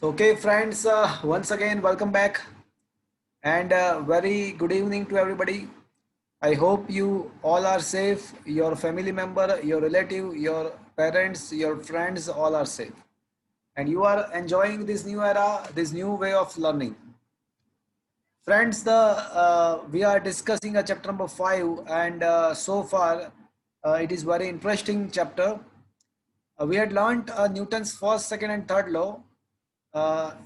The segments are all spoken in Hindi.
So, okay, friends, once again, welcome back and very good evening to everybody. I hope you all are safe, your family member, your relative, your parents, your friends, all are safe. And you are enjoying this new era, this new way of learning. Friends, we are discussing a chapter number 5, and so far it is very interesting chapter. We had learned Newton's first, second, and third law.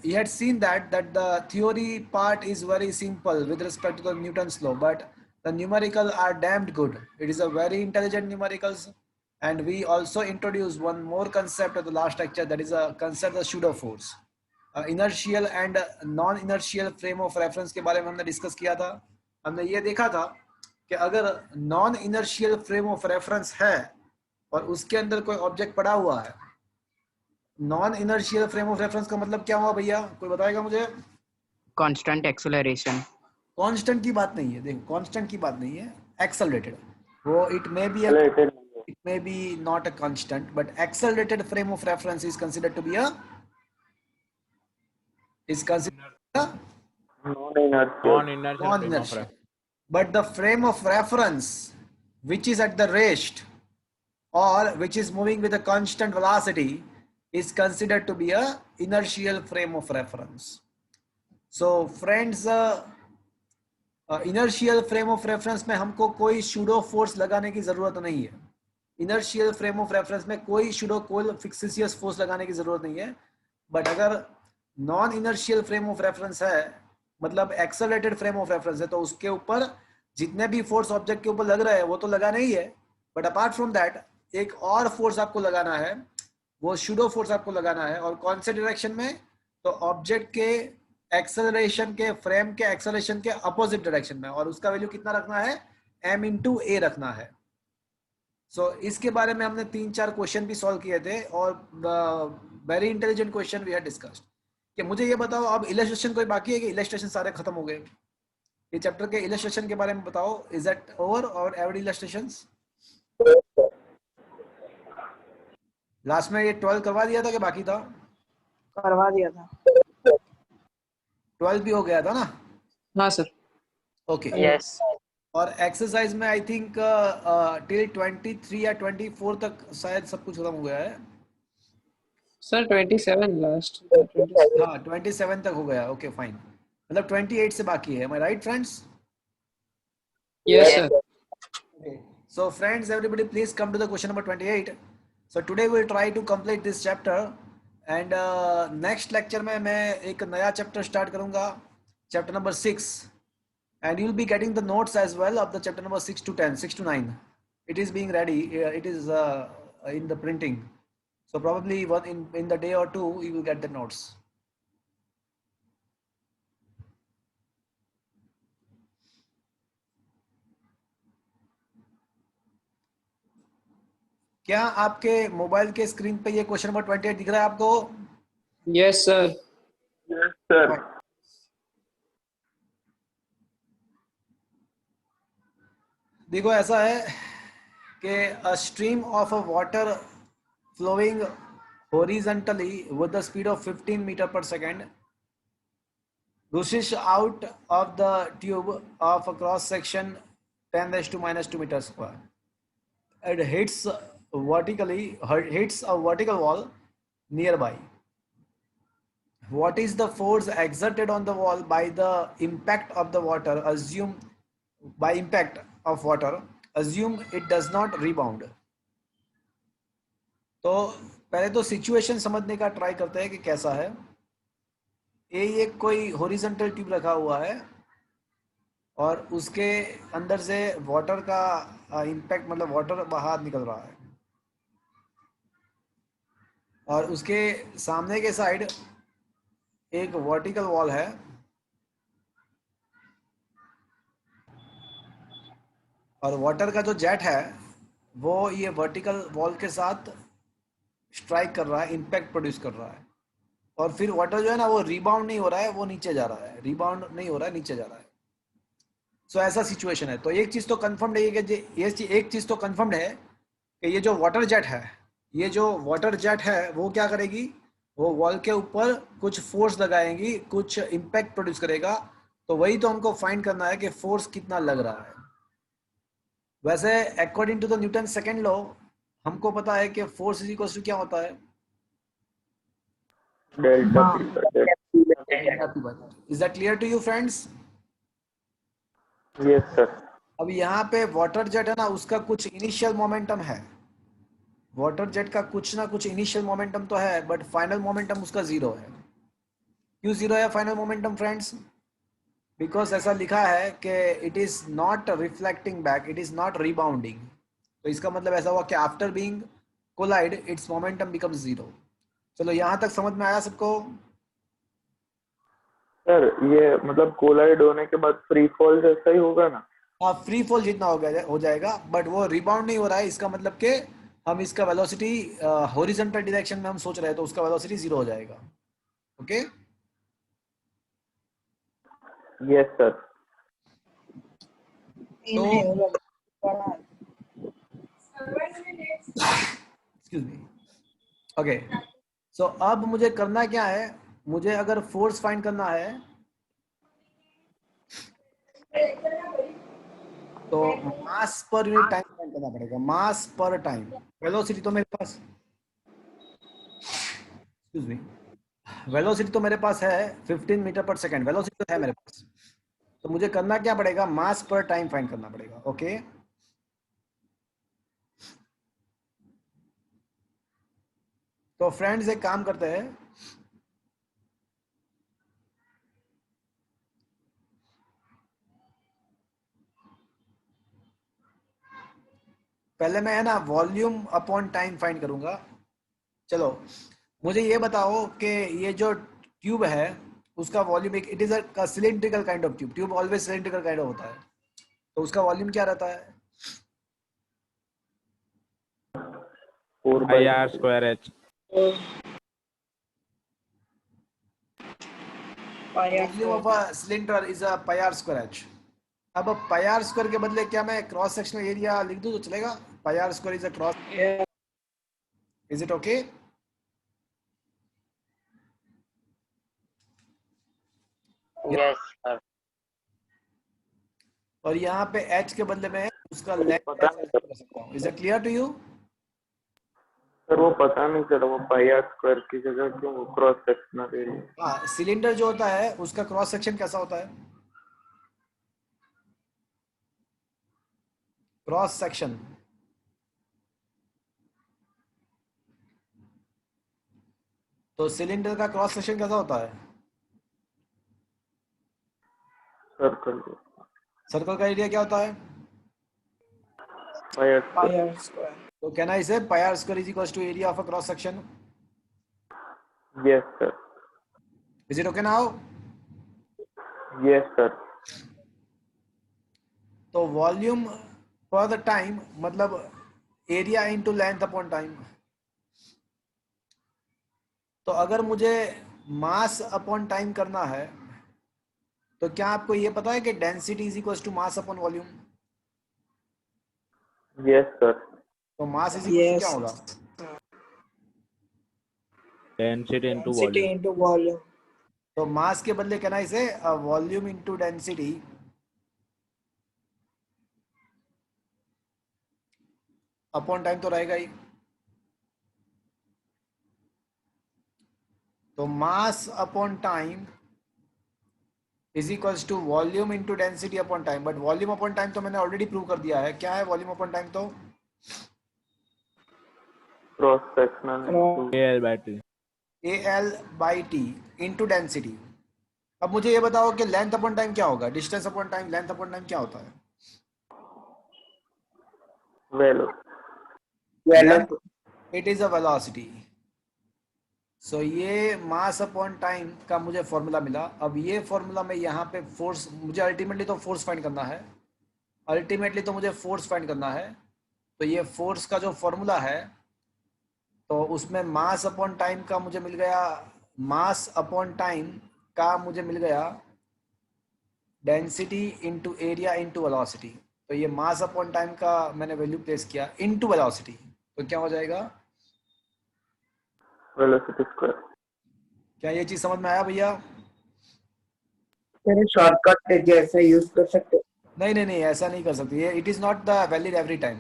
He had seen that the theory part is very simple with respect to the Newton's law, but the numerical are damned good. It is a very intelligent numericals, and we also introduced one more concept of the last lecture, that is a concept of pseudo force. Inertial and non inertial frame of reference के बारे में हमने डिस्कस किया था. हमने ये देखा था कि अगर non inertial frame of reference है और उसके अंदर कोई ऑब्जेक्ट पड़ा हुआ है, non inertial frame of reference का मतलब क्या हुआ भैया, कोई बताएगा मुझे? Constant acceleration. कांस्टेंट की बात नहीं है, देखो कांस्टेंट की बात नहीं है, एक्सेलरेटेड. वो it may be not a constant, but accelerated frame of reference is considered to be a non-inertial. But the frame of reference which is at the rest or which is moving with a constant velocity is considered to be a inertial frame of reference. So friends, inertial frame of reference में हमको कोई pseudo force लगाने की जरूरत नहीं है. inertial frame of reference में कोई pseudo fictitious force लगाने की जरूरत नहीं है. बट अगर non inertial frame of reference है, मतलब एक्सेलरेटेड फ्रेम ऑफ रेफरेंस है, तो उसके ऊपर जितने भी फोर्स ऑब्जेक्ट के ऊपर लग रहे हैं वो तो लगाना ही है, बट अपार्ट फ्रॉम दैट एक और फोर्स आपको लगाना है, वो शूडो फोर्स आपको लगाना है. और कौन से डायरेक्शन में? तो ऑब्जेक्ट के एक्सेलरेशन के, फ्रेम के एक्सेलरेशन के अपोजिट डायरेक्शन में, और उसका वैल्यू कितना रखना है? m/a रखना है. सो इसके बारे में हमने 3-4 क्वेश्चन भी सॉल्व किए थे और very intelligent question we had discussed. कि मुझे ये बताओ, अब इलस्ट्रेशन कोई बाकी है कि इलस्ट्रेशन सारे खत्म हो गए? ये चैप्टर के इलस्ट्रेशन के बारे में बताओ. इज दैट ओवर और एवरी इलस्ट्रेशंस? लास्ट में ये 12 करवा दिया था कि बाकी था? करवा दिया था. 12 भी हो गया था ना? हाँ सर. ओके. यस. और एक्सरसाइज में आई थिंक टिल 23 या 24 तक शायद सब कुछ खत्म हो गया है सर. 27 लास्ट. हाँ 27 तक हो गया. Okay fine. मतलब 28 से बाकी है. Am I right friends? Yes sir. Okay. So friends, everybody please come to the question number 28. So today we'll try to complete this chapter and next lecture में मैं एक नया chapter start करूँगा, chapter number 6, and you'll be getting the notes as well of the chapter number 6 to 10, 6 to 9. It is being ready. It is in the printing. So probably in the day or two you will get the notes. क्या आपके मोबाइल के स्क्रीन पे ये क्वेश्चन नंबर 28 दिख रहा है आपको? Yes sir. Yes sir. देखो ऐसा है कि a stream of a water flowing horizontally with the speed of 15 meter per second rushes out of the tube of a cross section 10⁻² meters square. It hits a vertical wall nearby. What is the force exerted on the wall by the impact of the water? Assume it does not rebound. तो पहले तो सिचुएशन समझने का ट्राई करते हैं कि कैसा है. ये कोई हॉरिजॉन्टल ट्यूब रखा हुआ है और उसके अंदर से वाटर का इम्पैक्ट, मतलब वाटर बाहर निकल रहा है, और उसके सामने के साइड एक वर्टिकल वॉल है, और वाटर का जो जेट है वो ये वर्टिकल वॉल के साथ स्ट्राइक कर रहा है, इम्पैक्ट प्रोड्यूस कर रहा है, और फिर वाटर जो है ना वो रिबाउंड नहीं हो रहा है, वो नीचे जा रहा है, रिबाउंड नहीं हो रहा है, नीचे जा रहा है. सो ऐसा सिचुएशन है. तो एक चीज़ तो कंफर्म्ड है कि एक चीज़ तो कंफर्म्ड है कि ये जो वाटर जेट है वो क्या करेगी? वो वॉल के ऊपर कुछ फोर्स लगाएंगी, कुछ इम्पैक्ट प्रोड्यूस करेगा, तो वही तो हमको फाइंड करना है कि फोर्स कितना लग रहा है। वैसे according to the Newton second law हमको पता है कि फोर्स इज इक्वल टू क्या होता है, delta P by is that clear to you friends? Yes sir. अब यहाँ पे वाटर जेट है ना, उसका कुछ इनिशियल मोमेंटम है, वाटर जेट का कुछ ना कुछ इनिशियल मोमेंटम तो है, बट फाइनल मोमेंटम उसका जीरो है। क्यों जीरो है फाइनल मोमेंटम फ्रेंड्स? बिकॉज ऐसा लिखा है कि it is not reflecting back, it is not rebounding. तो इसका मतलब ऐसा हुआ कि after being collide its momentum becomes zero. चलो यहाँ तक समझ में आया सबको? सर ये मतलब कोलाइड होने के बाद फ्री फॉल जैसा ही होगा ना? हाँ, फ्री फॉल जितना हो जाएगा, बट वो रिबाउंड नहीं हो रहा है। इसका मतलब कि हम इसका वेलोसिटी हॉरिजॉन्टल डायरेक्शन में हम सोच रहे हैं, तो उसका वेलोसिटी जीरो हो जाएगा। Okay yes sir. तो एक्सक्यूज मी। ओके, सो अब मुझे करना क्या है, मुझे अगर फोर्स फाइंड करना है तो मास पर यूनिट टाइम फाइंड करना पड़ेगा, मास पर टाइम। वेलोसिटी तो मेरे पास, एक्सक्यूज मी, वेलोसिटी तो मेरे पास है 15 मीटर पर सेकेंड, वेलोसिटी तो है मेरे पास। तो मुझे करना क्या पड़ेगा, मास पर टाइम फाइंड करना पड़ेगा। ओके तो फ्रेंड्स एक काम करते हैं, पहले मैं है ना वॉल्यूम अपॉन टाइम फाइंड करूंगा। चलो मुझे ये बताओ कि ये जो ट्यूब है उसका वॉल्यूम, एक it is a cylindrical kind of tube, tube always cylindrical kind of होता है, तो उसका वॉल्यूम क्या रहता है? 4/3 volume of a cylinder is a pi are square H. अब पाई आर स्क्वायर के बदले क्या मैं क्रॉस सेक्शनल एरिया लिख दूं तो चलेगा? Pi are square is a cross, is it okay? Yes sir. और यहाँ पे एच के बदले में उसका लेंथ पता एच नहीं कर सकता हूँ। Is it clear to you? Sir, वो पता नहीं चला वो पाई आर स्क्वायर की जगह क्यों वो क्रॉस सेक्शनल एरिया। हाँ, सिलेंडर जो होता है उसका क्रॉस सेक्शन कैसा होता है? क्रॉस सेक्शन, तो सिलेंडर का क्रॉस सेक्शन कैसा होता है? सर्कल सर्कल का एरिया क्या होता है? Pi are square. तो can I say pi are square is equal to area of a cross section? Yes sir. Is it okay now? Yes sir. तो वॉल्यूम पर द टाइम मतलब area into length upon time. तो अगर मुझे मास अपॉन टाइम करना है तो क्या आपको ये पता है कि density is equal to mass upon volume? Yes sir. तो मास इज इक्वल टू क्या होगा? Density into volume. तो मास के बदले कहना इसे volume into density upon time तो रहेगा ही। तो mass upon time is equals to volume into density upon time, but volume upon time तो मैंने ऑलरेडी प्रूव कर दिया है। क्या है वॉल्यूम अपॉन टाइम? तो cross sectional AL/T। A L by T into density. अब मुझे ये बताओ कि लेंथ अपॉन टाइम क्या होगा? Distance upon time, length upon time क्या होता है? वेलो length, it is a velocity. So ये मास अपॉन टाइम का मुझे फॉर्मूला मिला। अब ये फॉर्मूला में यहाँ पे फोर्स, मुझे अल्टीमेटली तो फोर्स फाइंड करना है, अल्टीमेटली तो मुझे फोर्स फाइंड करना है। तो ये फोर्स का जो फॉर्मूला है तो उसमें मास अपॉन टाइम का मुझे मिल गया, मास अपॉन टाइम का मुझे मिल गया density into area into velocity. तो ये मास अपॉन टाइम का मैंने वैल्यू प्लेस किया इंटू वेलोसिटी, तो क्या हो जाएगा? Velocity square. क्या ये चीज समझ में आया भैया? शॉर्टकट जैसे यूज कर सकते? नहीं नहीं नहीं, ऐसा नहीं कर सकते। ये it is not the valid every time.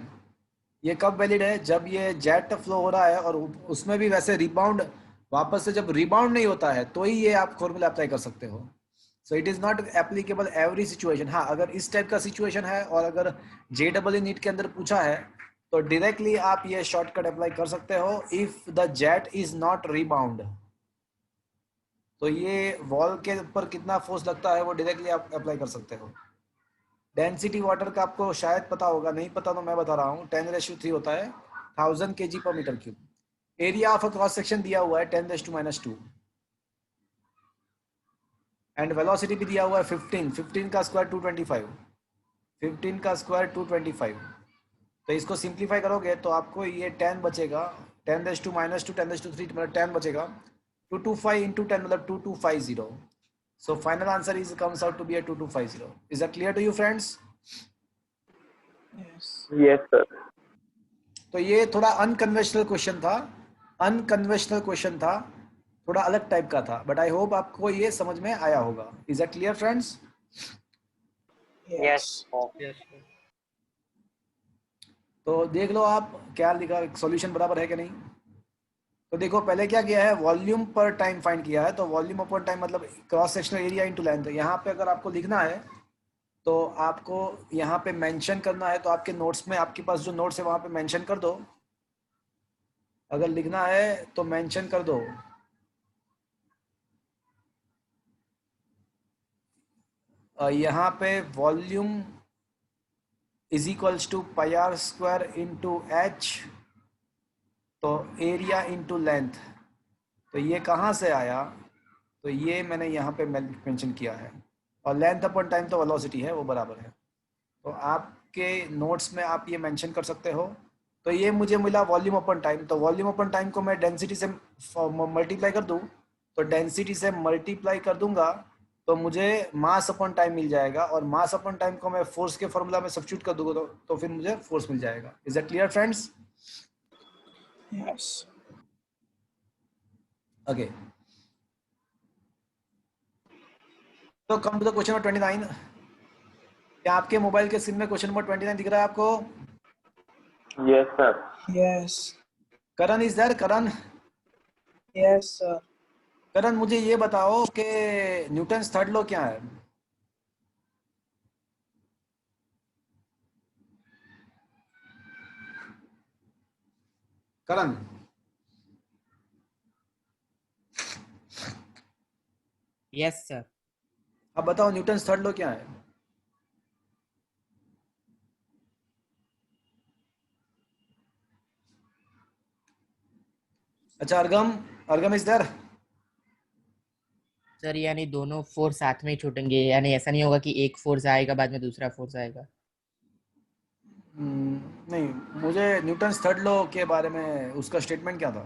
ये कब वैलिड है? जब ये जेट फ्लो हो रहा है और उसमें भी वैसे रिबाउंड, वापस से जब रिबाउंड नहीं होता है तो ही ये आप फॉर्मूला अप्लाई कर सकते हो। So it is not applicable every situation. हाँ, अगर इस टाइप का सिचुएशन है और अगर JEE नीट के अंदर पूछा है तो डायरेक्टली आप ये शॉर्टकट अप्लाई कर सकते हो, if the jet is not rebound. तो ये वॉल के ऊपर कितना फोर्स लगता है वो डायरेक्टली आप अप्लाई कर सकते हो। डेंसिटी वाटर का आपको शायद पता होगा, नहीं पता तो मैं बता रहा हूँ, 10⁻³ होता है 1000 kg/m³। Area of a cross section दिया हुआ है 10⁻²। एंड वेलोसिटी भी दिया हुआ है 15 का स्क्वायर 225, 15 का स्क्वायर 225। तो इसको सिंप्लीफाई करोगे तो आपको ये 10 बचेगा, 10⁻², 10⁻³ मतलब 10 बचेगा। 225 इंटू 10 मतलब 2250। So final answer is comes out to be a 2250. Is that clear to you friends? Yes. Yes sir. तो ये थोड़ा अनकन्वेंशनल क्वेश्चन था, अनकन्वेंशनल क्वेश्चन था, थोड़ा अलग टाइप का था, बट आई होप आपको ये समझ में आया होगा। Is that clear friends? Yes, sir. Yes, sir. तो देख लो आप क्या लिखा, सॉल्यूशन बराबर है कि नहीं। तो देखो पहले क्या किया है, वॉल्यूम पर टाइम फाइंड किया है। तो वॉल्यूम अपॉन टाइम मतलब cross sectional area into length. यहाँ पे अगर आपको लिखना है तो आपको यहाँ पे मेंशन करना है, तो आपके नोट्स में, आपके पास जो नोट्स है वहाँ पे मेंशन कर दो। अगर लिखना है तो मेंशन कर दो। यहाँ पे volume is equals to πr² into h, तो एरिया इंटू लेंथ। तो ये कहाँ से आया? तो ये मैंने यहाँ पे मेंशन किया है, और लेंथ अपॉन टाइम तो वेलोसिटी है, वो बराबर है। तो आपके नोट्स में आप ये मेंशन कर सकते हो। तो ये मुझे मिला वॉल्यूम अपॉन टाइम। तो वॉल्यूम अपॉन टाइम को मैं डेंसिटी से मल्टीप्लाई कर दूँ, तो डेंसिटी से मल्टीप्लाई कर दूंगा तो मुझे मास अपॉन टाइम मिल जाएगा, और मास अपॉन टाइम को मैं फोर्स के फॉर्मूला में सब्स्टिट्यूट कर दूंगा तो फिर मुझे फोर्स मिल जाएगा। Is that clear friends? Yes. Okay, तो come to the question number 29। क्या आपके मोबाइल के स्क्रीन में क्वेश्चन नंबर 29 दिख रहा है आपको? Yes sir. Yes. Karan is there? Karan, Yes, sir. Karan मुझे ये बताओ कि न्यूटन्स थर्ड लॉ क्या है? करण, Yes, sir. अब बताओ न्यूटन्स थर्ड लॉ क्या है? अच्छा, अर्गम, अर्गम इज देयर? सर यानी दोनों फोर्स साथ में ही छूटेंगे, यानी ऐसा नहीं होगा कि एक फोर्स आएगा बाद में दूसरा फोर्स आएगा। नहीं, मुझे न्यूटन्स थर्ड लॉ के बारे में उसका स्टेटमेंट क्या था?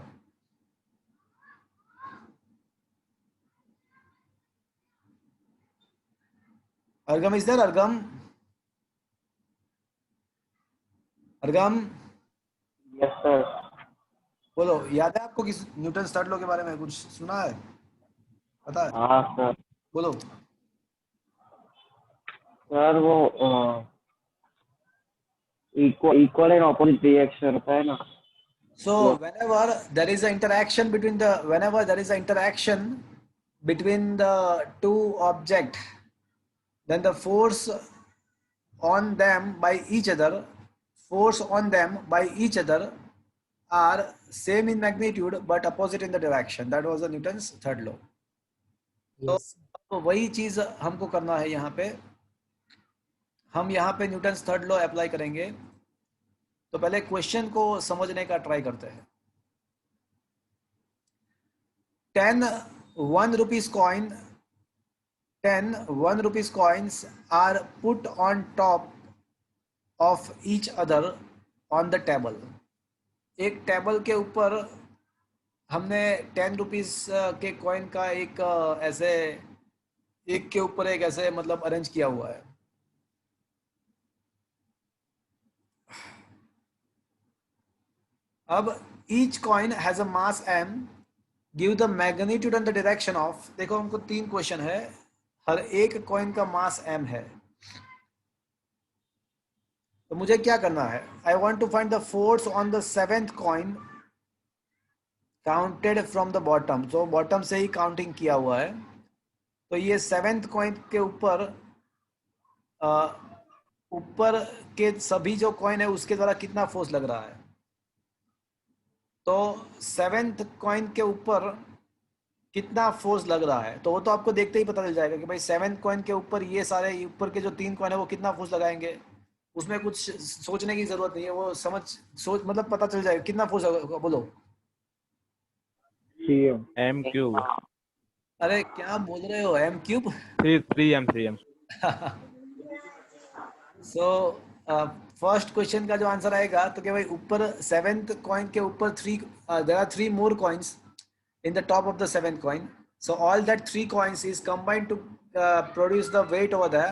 अर्गम इज देयर? अर्गम, अर्गम यस सर। बोलो, याद है आपको किस न्यूटन्स थर्ड लॉ के बारे में कुछ सुना है, पता है? हाँ सर। बोलो। सर वो इक्वल एंड ऑपोजिट रिएक्शन होता है ना। So whenever there is an interaction between the two object, then the force on them by each other are same in magnitude but opposite in the direction. That was the Newton's third law. Yes. तो वही चीज हमको करना है यहाँ पे। हम यहाँ पे न्यूटन्स थर्ड लॉ अप्लाई करेंगे। तो पहले क्वेश्चन को समझने का ट्राई करते हैं। 10 1 rupees coin, 10 1 rupees coins are put on top of each other on the table. एक टेबल के ऊपर हमने 10 रुपीज के कॉइन का एक ऐसे एक के ऊपर एक ऐसे मतलब अरेंज किया हुआ है। अब each coin has a mass m give the magnitude and the direction of, देखो हमको 3 क्वेश्चन है, हर एक कॉइन का मास m है, तो मुझे क्या करना है, I want to find the force on the 7th coin counted from the bottom, तो बॉटम से ही काउंटिंग किया हुआ है, तो ये 7th कॉइन के ऊपर ऊपर के सभी जो कॉइन है उसके द्वारा कितना फोर्स लग रहा है, तो 7th कॉइन के ऊपर कितना फोर्स लग रहा है, तो वो तो आपको देखते ही पता चल जाएगा कि भाई 7th कॉइन के ऊपर ये सारे ऊपर के जो 3 कॉइन है वो कितना फोर्स लगाएंगे, उसमें कुछ सोचने की जरूरत नहीं है, वो सोच मतलब पता चल जाएगा कितना फोर्स होगा, बोलो। M cube. अरे क्या बोल रहे हो, m cube? 3m. So first question का जो आंसर आएगा तो क्या भाई ऊपर 7th कॉइन के ऊपर there are 3 more coins in the top of the 7th coin, so all that 3 coins is combined to produce the weight over there,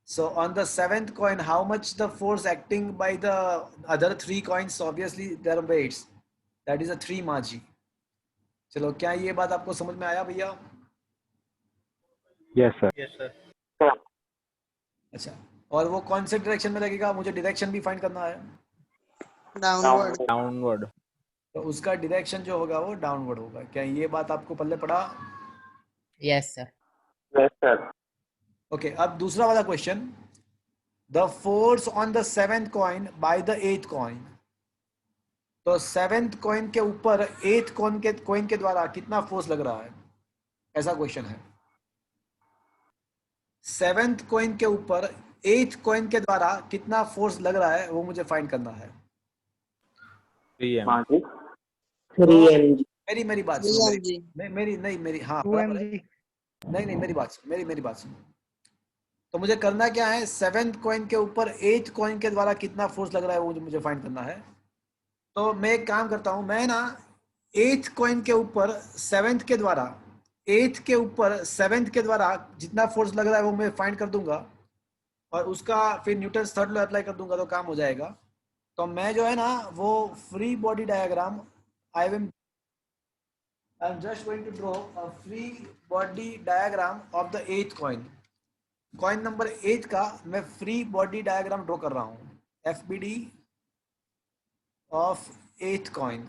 so on the 7th coin how much the force acting by the other 3 coins, so obviously their weights, that is a 3 माजी। चलो क्या ये बात आपको समझ में आया भैया? Yes, sir. अच्छा, और वो कौन से डायरेक्शन में लगेगा, मुझे डायरेक्शन भी फाइंड करना है, Downward. तो उसका डायरेक्शन जो होगा वो डाउनवर्ड होगा, क्या ये बात आपको पल्ले पड़ा? Yes sir. Yes, sir. Okay, अब दूसरा वाला question, the force on the 7th coin by the 8th coin, तो 7th कॉइन के ऊपर 8th कॉइन के द्वारा कितना फोर्स लग रहा है, ऐसा क्वेश्चन है। 7th कॉइन के ऊपर 8th कॉइन के द्वारा कितना फोर्स लग रहा है वो मुझे फाइंड करना है। 3m. माजी 3mg. मेरी बात सुनो, मेरी हाँ बराबर है। नहीं मेरी बात सुनो, तो मुझे करना क्या है, 7th कॉइन के ऊपर 8th कॉइन के द्वारा कितना फोर्स लग रहा है वो मुझे फाइंड करना है। तो मैं एक काम करता हूं, मैं ना 8th कॉइन के ऊपर 7th के द्वारा 8th के ऊपर 7th के द्वारा जितना फोर्स लग रहा है वो मैं फाइंड कर दूंगा और उसका फिर न्यूटन थर्ड लॉ अप्लाई कर दूंगा तो काम हो जाएगा। तो मैं जो है ना वो free body diagram I am just going to draw a free body diagram of the 8th coin, coin number 8 का मैं फ्री बॉडी डायग्राम ड्रॉ कर रहा हूँ, FBD ऑफ 8th कॉइन।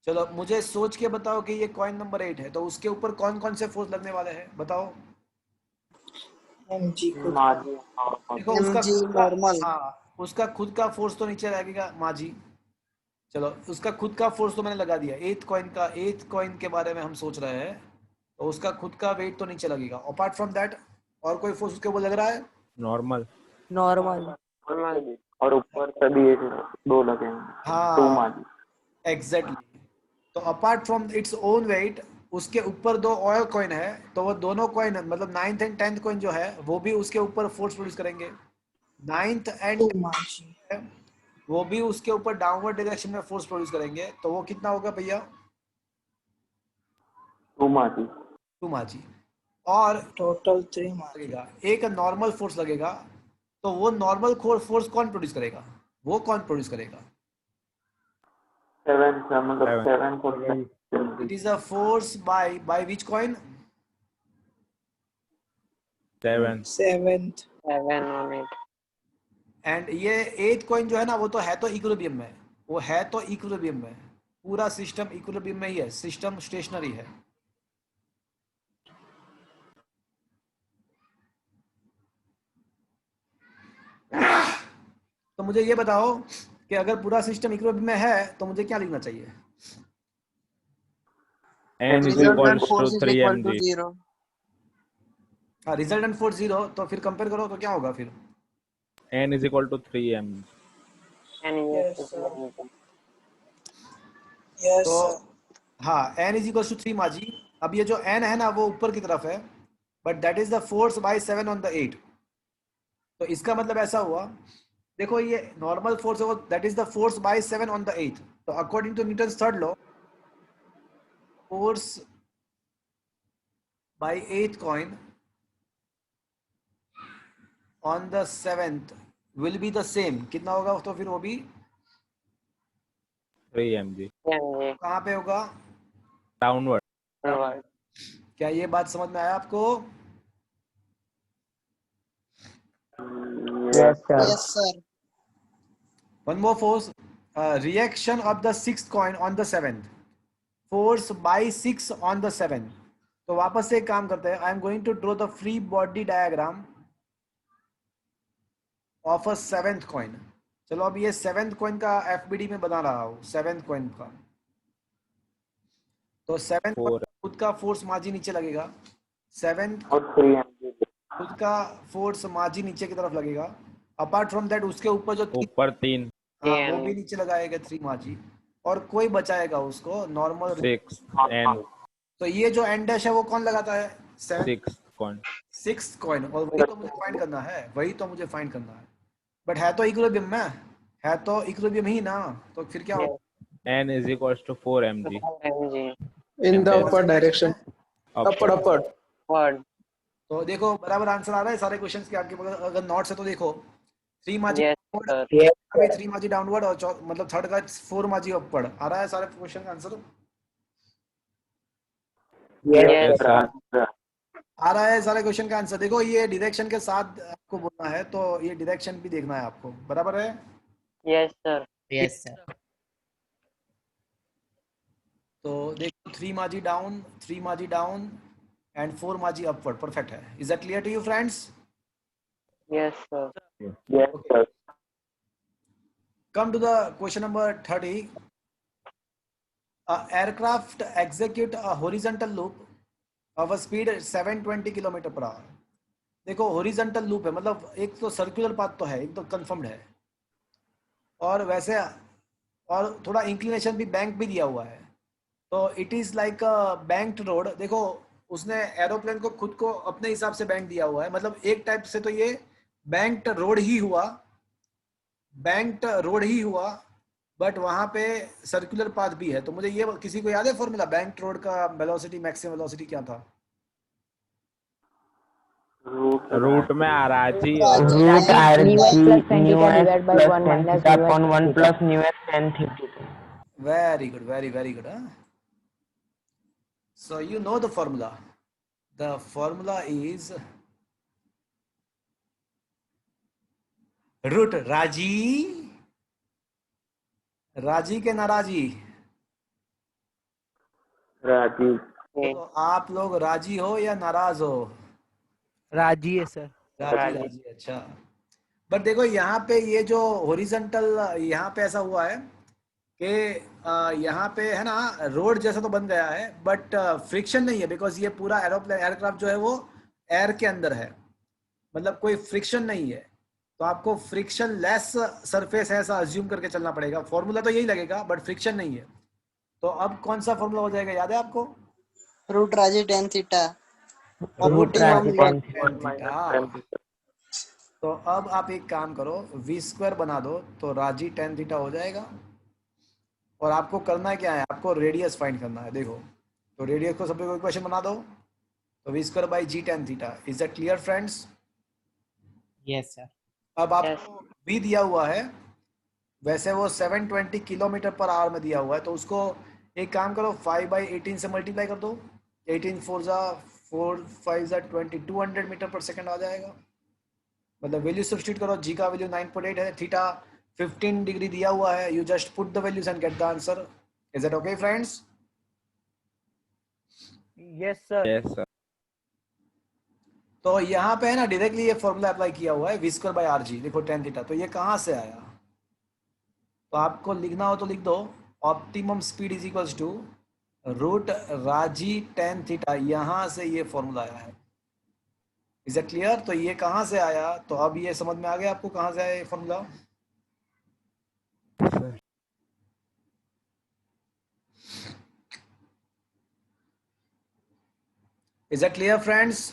चलो मुझे सोच के बताओ कि ये कॉइन नंबर 8 है तो उसके ऊपर कौन कौन से फोर्स लगने वाले हैं, बताओ। mg खुद माजी देखो उसका mg खुद का, normal। हाँ उसका खुद का फोर्स तो नीचे लगेगा माजी, चलो उसका खुद का फोर्स तो मैंने लगा दिया, 8th कॉइन के बारे में हम सोच रहे हैं तो उसका खुद का वेट तो नीचे लगेगा। अपार्ट फ्रॉम दैट और कोई फोर्स उसके ऊपर लग रहा है? Normal. और ऊपर से भी 2 लगेंगे। 2 हाँ माजी एग्जैक्टली। तो apart from its own wait उसके ऊपर 2 और कॉइन है, तो वो दोनों कॉइन मतलब 9th एंड 10th कॉइन जो है वो भी उसके ऊपर फोर्स प्रोड्यूस करेंगे। 9th एंड 2 mg वो भी उसके ऊपर डाउनवर्ड डायरेक्शन में फोर्स प्रोड्यूस करेंगे, तो वो कितना होगा भैया? 2 माजी 2 माजी। और total 3 mg। लगेगा एक नॉर्मल फोर्स लगेगा, तो वो नॉर्मल फोर्स कौन प्रोड्यूस करेगा, वो कौन प्रोड्यूस करेगा? 7 मतलब 7 it is a force by which coin? 7. 7th 7 on it. And ये 8th कॉइन जो है ना वो तो है तो इक्विलिब्रियम में, वो है तो इक्विलिब्रियम में, पूरा सिस्टम इक्विलिब्रियम में ही है, सिस्टम स्टेशनरी है। तो मुझे ये बताओ कि अगर पूरा सिस्टम इक्विलिब्रियम में है तो मुझे क्या लिखना चाहिए? N is equal to 3mg. 0। हाँ रिजल्टेंट फोर्स 0, तो फिर कंपेयर करो तो क्या होगा फिर? N is equal to 3m. And Yes, yes, sir। yes तो sir। हाँ n इज इक्वल टू 3 माजी। अब ये जो n है ना वो ऊपर की तरफ है, but that is the force by 7 on the 8, तो इसका मतलब ऐसा हुआ, देखो ये नॉर्मल फोर्स है, that is the force by 7 on the 8, तो according to Newton third law force by 8th coin on the 7th will be the same, कितना होगा तो फिर वो भी 3mg. and कहाँ पे होगा? डाउनवर्ड. Downward. क्या ये बात समझ में आया आपको? Yes, sir. Yes, sir. One more force. Reaction of the sixth coin on the seventh. Force by 6 on the seventh. तो वापस से एक काम करते हैं. I am going to draw the free body diagram of a seventh coin. चलो अब ये सेवेंथ कॉइन का FBD में बना रहा हूँ. सेवेंथ कॉइन का. तो सेवेंथ Four. खुद का फोर्स मार्जी नीचे लगेगा. सेवेंथ और 3 mg. खुद का फोर्स मार्जी नीचे की तरफ लगेगा. अपार्ट फ्रॉम दैट उसके ऊपर जो ऊपर 3. हाँ, वो भी नीचे लगाएगा 3 मार्जी. और कोई बचाएगा उसको नॉर्मल. 6 and तो ये जो एंड डैश है वो कौन लगाता है? 6 coin. Six coin. और वही तो मुझे फाइंड करना है. वही तो मुझे फाइंड करना है. बट है तो इक्विलिब्रियम में. है तो इक्विलिब्रियम ही ना. तो फिर क्या होगा? N is equals to 4 mg. mg. In the Yes. upper direction. Upward. Upward. Upward. तो देखो बराबर आंसर आ रहा है सारे क्वेश्चंस के आपके. अगर नॉट्स है तो देखो 3 मार्जी Yes, डाउनवर्ड. sir. अभी 3 मार्जी डाउनवर्ड और मतलब थर्ड का 4 मार्जी अपवर्ड. आ रहा है सारे क्वेश्चन का answer? Yes, Yes, sir. sir. आ रहा है सारे क्वेश्चन का आंसर. देखो ये डायरेक्शन के साथ आपको बोलना है तो ये डायरेक्शन भी देखना है आपको. बराबर है? Yes, sir. Yes, sir. तो देखो 3 मार्जी डाउन, 3 मार्जी डाउन एंड 4 मार्जी अपवर्ड. परफेक्ट है. Is that clear to you friends? Yes, sir. Yes, sir. Come to the question number 30. Aircraft execute a horizontal loop of a speed 720 kilometre per hour. देखो हॉरिजॉन्टल लूप है मतलब एक तो सर्कुलर पाथ तो है, एक तो कंफर्म्ड है और वैसे और थोड़ा इंक्लिनेशन भी बैंक भी दिया हुआ है. तो it is like a banked road. देखो उसने एरोप्लेन को खुद को अपने हिसाब से बैंक दिया हुआ है. मतलब एक टाइप से तो ये बैंक्ड रोड ही हुआ. बैंक्ड रोड ही हुआ बट वहां पे सर्कुलर पाथ भी है. तो मुझे ये किसी को याद है फॉर्मूला बैंक्ड रोड का? वेलोसिटी मैक्सिमम वेलोसिटी क्या था? रूट में RRG Root RG nu s plus tan nu theta s divided by plus 1 tan minus theta nu s upon tan 1 theta. plus nu s tan theta. Very good, very good. So you know the formula. The formula is root राजी के नाराजी. राजीव. तो आप लोग राजी हो या नाराज हो? राजी है सर. राजी. अच्छा. बट देखो यहाँ पे ये जो हॉरिजॉन्टल यहाँ पे ऐसा हुआ है कि यहाँ पे है ना रोड जैसा तो बन गया है बट फ्रिक्शन नहीं है. बिकॉज ये पूरा एयरक्राफ्ट जो है वो एयर के अंदर है. मतलब कोई फ्रिक्शन नहीं है. तो आपको फ्रिक्शन लेस सरफेस है ऐसा अज्यूम करके चलना पड़ेगा. फॉर्मूला तो यही लगेगा बट फ्रिक्शन नहीं है. तो अब कौन सा फॉर्मूला हो जाएगा? याद है आपको? Root Raji tan theta. Root Raji tan theta. तो अब आप एक काम करो v स्क्वायर बना दो तो राजी tan थीटा हो जाएगा. और आपको करना क्या है? आपको रेडियस फाइंड करना है. देखो तो रेडियस को सबसे कोई क्वेश्चन बना दो तो v square by G tan theta. Is that clear friends? Yes, sir. अब आपको v दिया हुआ है. वैसे वो 720 किलोमीटर पर आवर में दिया हुआ है. तो उसको एक काम करो 5/18 से मल्टीप्लाई कर दो. 18 4 जा 4 5 जा 20 200 मीटर पर सेकंड आ जाएगा. मतलब वैल्यू सब्स्टिट्यूट करो. जी का वैल्यू 9.8 है. थीटा 15 डिग्री दिया हुआ है. You just put the values and get the answer. Is that okay friends? Yes sir. Yes sir. तो यहाँ पे है ना डायरेक्टली ये फॉर्मूला अप्लाई किया हुआ है v square bye R G. देखो tan थीटा. तो ये कहाँ से आया? तो आपको लिखना हो तो लिख दो optimum speed is equals to root R G tan theta. यहाँ से ये फॉर्मूला आया है. Is it clear? तो ये कहाँ से आया? तो अब ये समझ में आ गया आपको कहाँ से आया ये formula? Is it clear friends?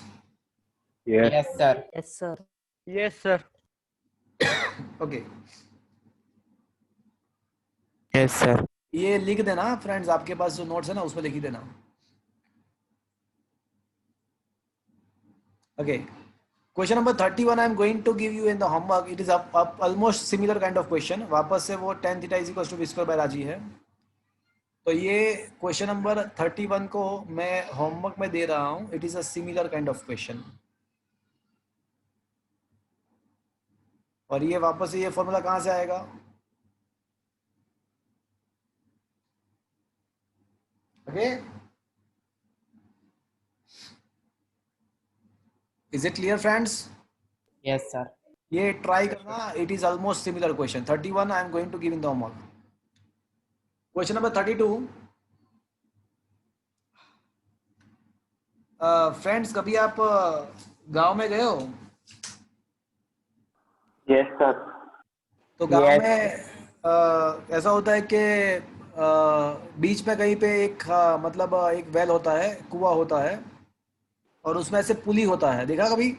Yes. Yes, sir. Yes sir. Yes sir. Okay. Yes, sir. ये लिख देना फ्रेंड्स. आपके पास जो नोट्स है ना उसमें लिख ही देना. Okay. Question number 31 I am going to give you in the homework. It is almost similar kind of question. वापस से वो tan theta is equal to v square by R G है. तो ये क्वेश्चन नंबर 31 को मैं होमवर्क में दे रहा हूँ. It is a similar kind of question. और ये वापस से ये फॉर्मूला कहाँ से आएगा? Okay, is it clear friends? Yes sir. ये ट्राई करना. It is almost similar question. 31 I am going to give in the homework. Question number 32. Friends, कभी आप गांव में गए हो? Yes sir. तो गांव Yes. में ऐसा होता है कि बीच में कहीं पे एक मतलब एक वेल होता है, कुआं होता है, और उसमें से पुली होता है. देखा कभी?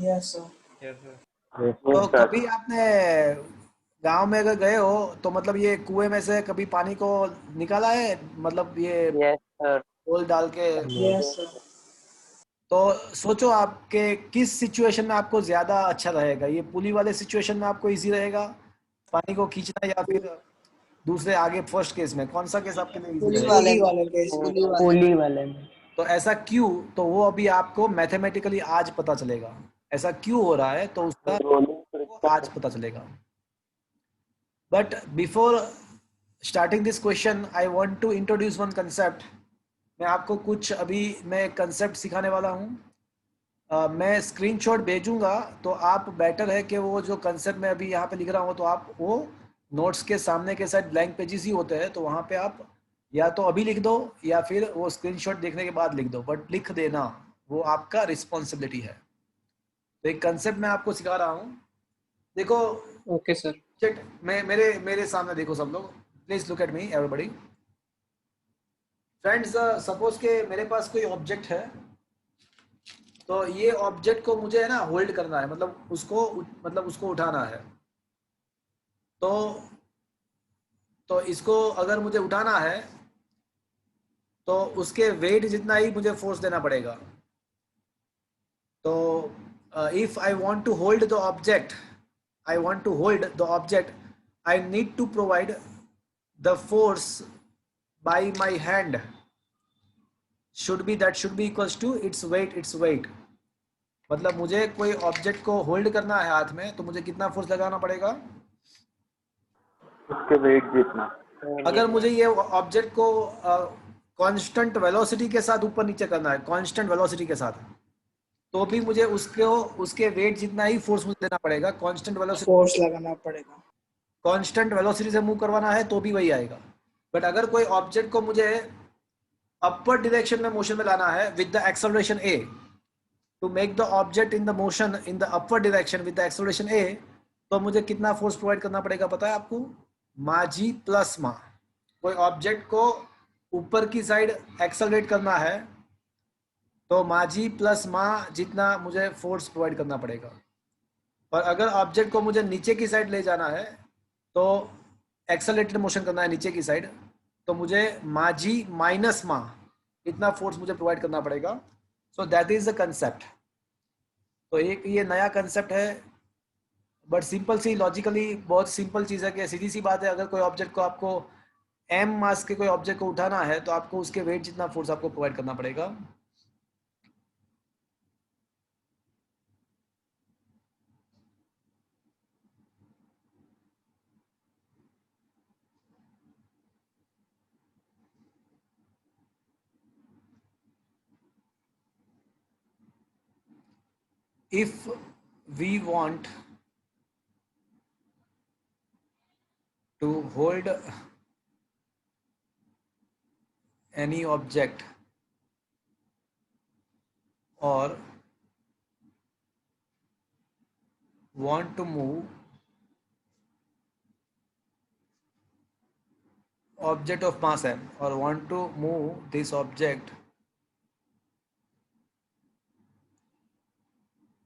Yes, sir. तो यस सर. कभी आपने गांव में अगर गए हो तो मतलब ये कुएं में से कभी पानी को निकाला है, मतलब ये Yes, sir. पोल डाल के? Yes, sir. तो सोचो आपके किस सिचुएशन में आपको ज्यादा अच्छा रहेगा. ये पुली वाले सिचुएशन में आपको इजी रहेगा पानी को खींचना, या फिर दूसरे आगे फर्स्ट केस में? कौन सा केस आपके लिए इजी पुली रहेगा? वाले केस, पुली वाले. पुली वाले में. तो ऐसा क्यों? तो वो अभी आपको मैथमेटिकली आज पता चलेगा ऐसा क्यों हो रहा है, तो उसका आपको आज पता चलेगा. But before starting this question I want to introduce one concept. मैं आपको कुछ अभी मैं कंसेप्ट सिखाने वाला हूँ. मैं स्क्रीनशॉट भेजूंगा, तो आप बेटर है कि वो जो कंसेप्ट मैं अभी यहाँ पे लिख रहा हूँ, तो आप वो नोट्स के सामने के साइड ब्लैंक पेजेस ही होते हैं, तो वहाँ पे आप या तो अभी लिख दो या फिर वो स्क्रीनशॉट देखने के बाद लिख दो, बट लिख देना, वो आपका रिस्पॉन्सिबिलिटी है. तो एक कंसेप्ट मैं आपको सिखा रहा हूँ. देखो, Okay, sir. चेक मैं मेरे सामने देखो सब लोग. Please look at me everybody. Friends, suppose के मेरे पास कोई ऑब्जेक्ट है, तो ये ऑब्जेक्ट को मुझे है ना होल्ड करना है, मतलब उसको उठाना है. तो इसको अगर मुझे उठाना है तो उसके वेट जितना ही मुझे फोर्स देना पड़ेगा. तो if I want to hold the object, I need to provide the force by my hand should be equals to its weight. मतलब मुझे कोई ऑब्जेक्ट को होल्ड करना है हाथ में, तो मुझे कितना फोर्स लगाना पड़ेगा? उसके वेट जितना. अगर मुझे ये ऑब्जेक्ट को कांस्टेंट वेलोसिटी के साथ ऊपर नीचे करना है, कांस्टेंट वेलोसिटी के साथ, तो भी मुझे उसके वेट जितना ही फोर्स मुझे देना पड़ेगा. Force लगाना पड़ेगा. कांस्टेंट वेलोसिटी से मूव करवाना है तो भी वही आएगा. बट अगर कोई ऑब्जेक्ट को मुझे अपर डायरेक्शन में मोशन में लाना है with the acceleration a, to make the object in the motion in the upper direction with the acceleration a, तो मुझे कितना फोर्स प्रोवाइड करना पड़ेगा पता है आपको? माजी प्लस मा. कोई ऑब्जेक्ट को ऊपर की साइड एक्सेलरेट करना है तो माजी प्लस मा जितना मुझे फोर्स प्रोवाइड करना पड़ेगा. और अगर ऑब्जेक्ट को मुझे नीचे की साइड ले जाना है, तो एक्सेलरेटेड मोशन करना है नीचे की साइड, तो मुझे माजी माइनस मा इतना फोर्स मुझे प्रोवाइड करना पड़ेगा. So that is the concept. तो एक ये नया कंसेप्ट है, बट सिंपल सी लॉजिकली बहुत सिंपल चीज़ है कि सीधी सी बात है. अगर कोई ऑब्जेक्ट को आपको m मास के कोई ऑब्जेक्ट को उठाना है, तो आपको उसके वेट जितना फोर्स आपको प्रोवाइड करना पड़ेगा. If we want to hold any object or want to move object of mass m, or want to move this object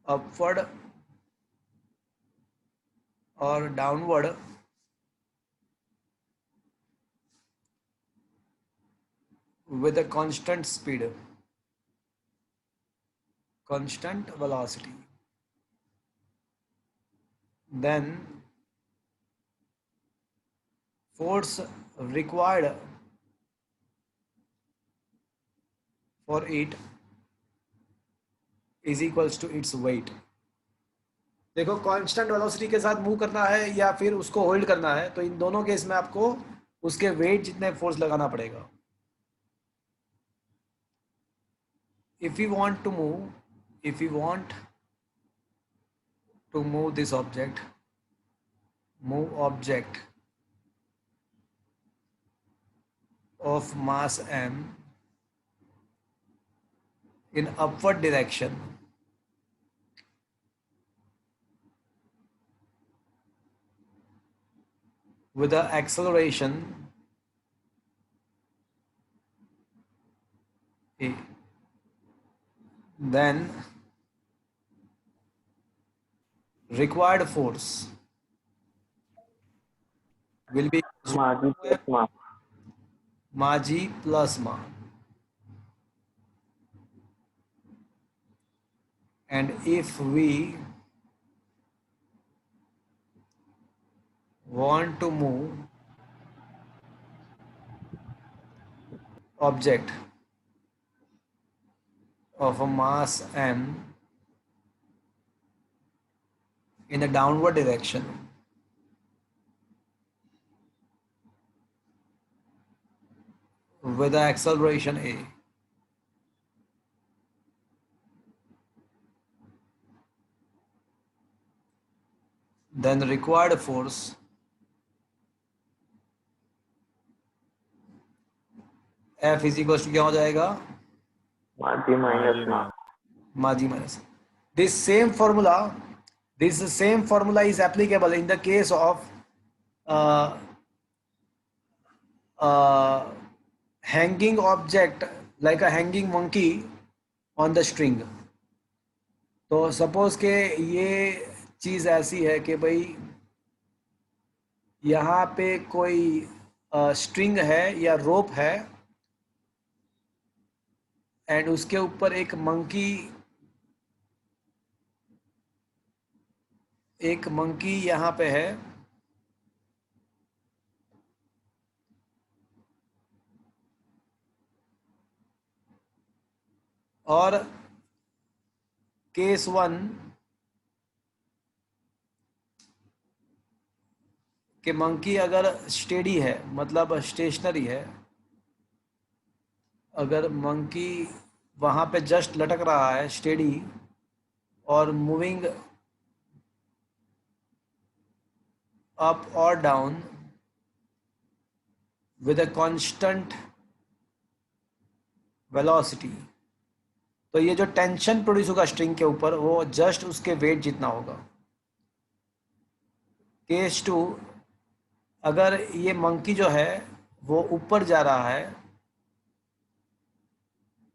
upward or downward with a constant speed, constant velocity, then force required for it is equals to its weight. देखो कांस्टेंट वेलोसिटी के साथ मूव करना है या फिर उसको होल्ड करना है, तो इन दोनों केस में आपको उसके वेट जितने फोर्स लगाना पड़ेगा. If we want to move this object, move object of mass m in upward direction, with the acceleration a, then required force will be माजी प्लस मा. ma g plus ma. And if we want to move object of a mass m in a downward direction, with the acceleration a, then the required force F is equals to क्या हो जाएगा? माजी माइनस मा. Maji minus. This same formula is applicable in the case of uh, hanging object like a hanging monkey on the string. तो सपोज के ये चीज ऐसी है कि भाई यहाँ पे कोई स्ट्रिंग है या रोप है एंड उसके ऊपर एक मंकी यहाँ पे है और केस 1 कि मंकी अगर स्टेडी है, मतलब स्टेशनरी है, अगर मंकी वहाँ पे जस्ट लटक रहा है स्टेडी और मूविंग अप और down with a constant velocity, तो ये जो टेंशन प्रोड्यूस होगा स्ट्रिंग के ऊपर वो जस्ट उसके वेट जितना होगा. केस 2, अगर ये मंकी जो है वो ऊपर जा रहा है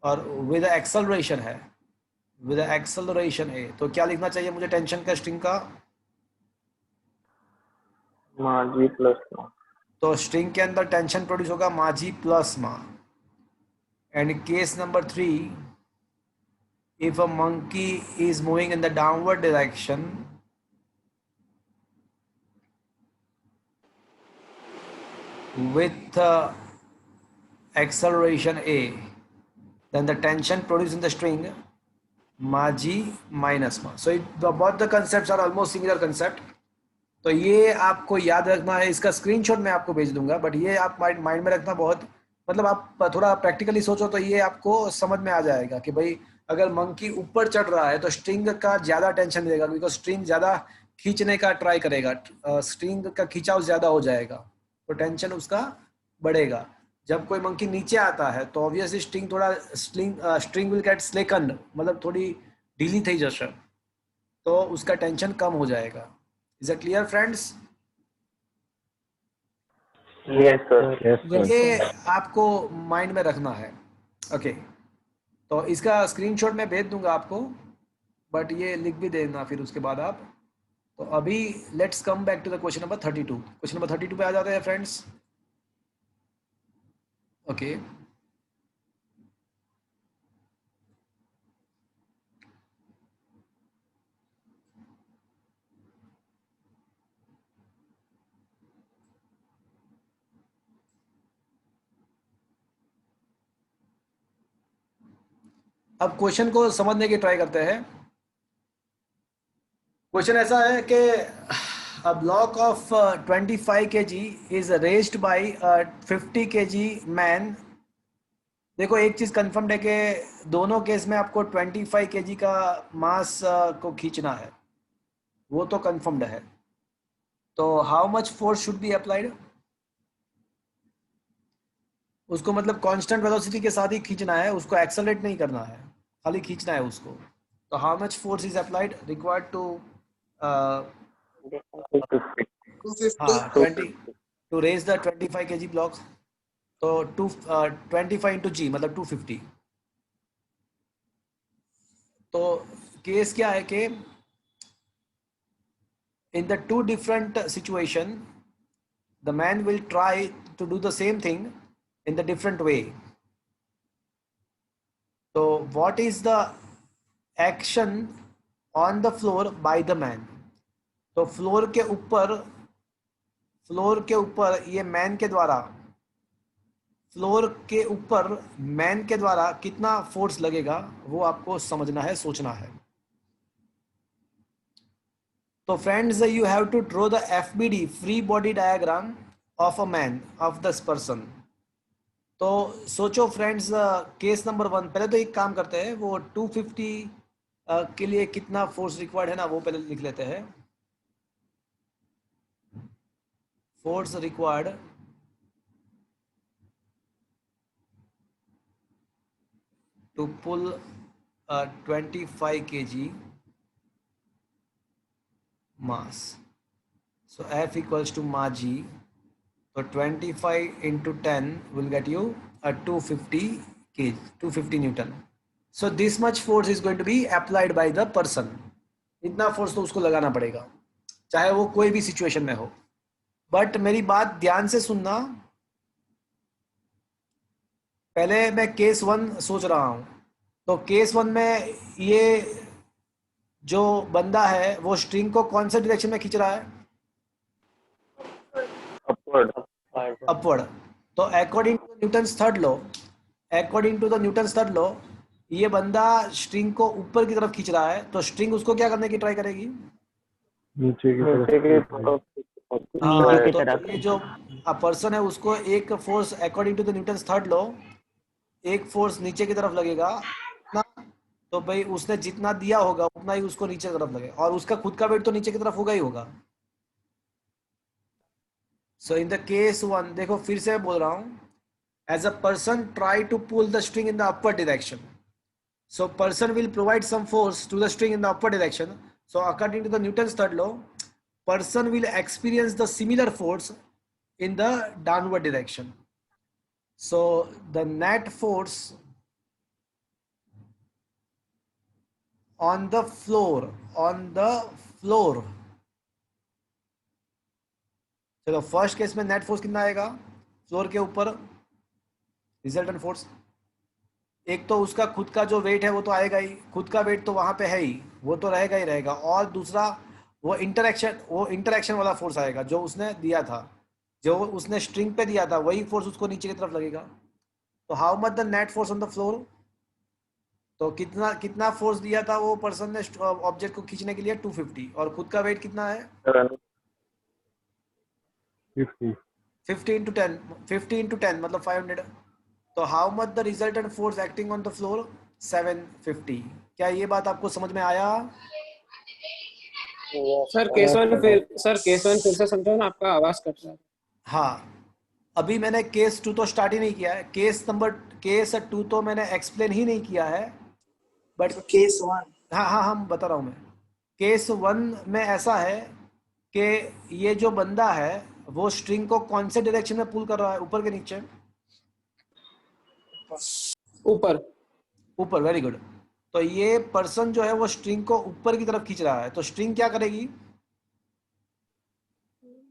और विद एक्सेलरेशन है, विद एक्सेलरेशन है, तो क्या लिखना चाहिए मुझे टेंशन का स्ट्रिंग का? माजी प्लस मा. तो स्ट्रिंग के अंदर टेंशन प्रोड्यूस होगा माजी प्लस मा. And case number 3, if a monkey is moving in the downward direction with acceleration a, then the tension produced in the string ma g minus ma. So both the concepts are almost similar concept. तो ये आपको याद रखना है, इसका स्क्रीनशॉट मैं आपको भेज दूंगा, बट ये आप माइंड में रखना बहुत, मतलब आप थोड़ा प्रैक्टिकली सोचो तो ये आपको समझ में आ जाएगा कि भाई अगर मंकी ऊपर चढ़ रहा है तो स्ट्रिंग का ज्यादा टेंशन मिलेगा, बिकॉज स्ट्रिंग ज्यादा खींचने का ट्राई करेगा, स्ट्रिंग का खिंचाव ज्यादा हो जाएगा तो टेंशन उसका बढ़ेगा. जब कोई मंकी नीचे आता है तो ऑब्वियसली स्ट्रिंग विल गेट स्लेकन, मतलब थोड़ी ढीली थी जैसे, तो उसका टेंशन कम हो जाएगा. Is it clear friends? Yes sir. ये आपको माइंड में रखना है. ओके, तो इसका स्क्रीनशॉट मैं भेज दूंगा आपको, बट ये लिख भी देना फिर उसके बाद आप. तो अभी let's come back to the question number 32. Question number 32 पे आ जाते हैं फ्रेंड्स. ओके, अब क्वेश्चन को समझने की ट्राई करते हैं। क्वेश्चन ऐसा है कि a block of 25 kg is raised by a 50 kg man। देखो एक चीज कंफर्म्ड है कि दोनों केस में आपको 25 kg का मास को खींचना है, वो तो कंफर्म्ड है। तो how much force should be applied, उसको मतलब कांस्टेंट वेलोसिटी के साथ ही खींचना है, उसको एक्सेलरेट नहीं करना है, खाली खींचना है उसको। तो how much force is applied required to हाँ 20 to raise the 25 kg block. तो 25 इंटू जी मतलब 250। तो केस क्या है कि in the two different situation the man will try to do the same thing in the different way। so what is the action on the floor by the man। तो फ्लोर के ऊपर ये मैन के द्वारा, फ्लोर के ऊपर मैन के द्वारा कितना फोर्स लगेगा वो आपको समझना है, सोचना है। तो friends you have to draw the FBD free body diagram of a man of this person. तो सोचो फ्रेंड्स, केस नंबर 1 पहले तो एक काम करते हैं, वो 250 के लिए कितना फोर्स रिक्वायर्ड है ना वो पहले लिख लेते हैं। Force required to pull a 25 kg mass, so F equals to ma g। so 25 into 10 will get you a 250 kg, 250 Newton। so this much force is going to be applied by the person। इतना फोर्स तो उसको लगाना पड़ेगा चाहे वो कोई भी सिचुएशन में हो। बट मेरी बात ध्यान से सुनना, पहले मैं केस 1 सोच रहा हूं। तो केस 1 में ये जो बंदा है वो स्ट्रिंग को कौन से डायरेक्शन में खींच रहा है, अपवर्ड। अपवर्ड। तो according to Newton's third law ये बंदा स्ट्रिंग को ऊपर की तरफ खींच रहा है, तो स्ट्रिंग उसको क्या करने की ट्राई करेगी, नीचे की तरफ। हाँ। की तो तरफ। ये जो पर्सन है उसको एक force according to the Newton's third law एक फोर्स नीचे की तरफ लगेगा ना। तो भाई उसने जितना दिया होगा उतना ही उसको नीचे की तरफ लगेगा, और उसका खुद का वेट तो नीचे की तरफ होगा ही होगा। सो इन द केस 1 देखो फिर से बोल रहा हूं, as a person try to pull the string in the upward direction. So person will provide some force to the string in the upward direction. So according to the Newton's third law person will experience the similar force in the downward direction। so the net force on the floor चलो फर्स्ट केस में नेट फोर्स कितना आएगा, फ्लोर के ऊपर रिजल्टेंट फोर्स। एक तो उसका खुद का जो वेट है वो तो आएगा ही, खुद का वेट तो वहां पे है ही, वो तो रहेगा ही रहेगा। और दूसरा वो इंटरेक्शन वाला फोर्स आएगा जो उसने दिया था, जो उसने स्ट्रिंग पे दिया था वही फोर्स उसको नीचे की तरफ लगेगा। तो how much the net force on the floor, तो कितना फोर्स दिया था वो पर्सन ने ऑब्जेक्ट को खींचने के लिए 250, और खुद का वेट कितना है 50 into 10 मतलब 500। तो how much the resultant force acting on the floor 750। क्या ये बात आपको समझ में आया? सर केस वन फिर से समझो ना, आपका आवाज कट रहा है। हाँ, अभी मैंने केस 2 तो स्टार्ट ही नहीं किया है, केस 2 तो मैंने एक्सप्लेन ही नहीं किया है। बट केस 1 हाँ हम बता रहा हूँ मैं। केस 1 में ऐसा है कि ये जो बंदा है वो स्ट्रिंग को कौन से डायरेक्शन में पुल कर रहा है, ऊपर के नीचे? ऊपर, वेरी गुड। तो ये पर्सन जो है वो स्ट्रिंग को ऊपर की तरफ खींच रहा है, तो स्ट्रिंग क्या करेगी,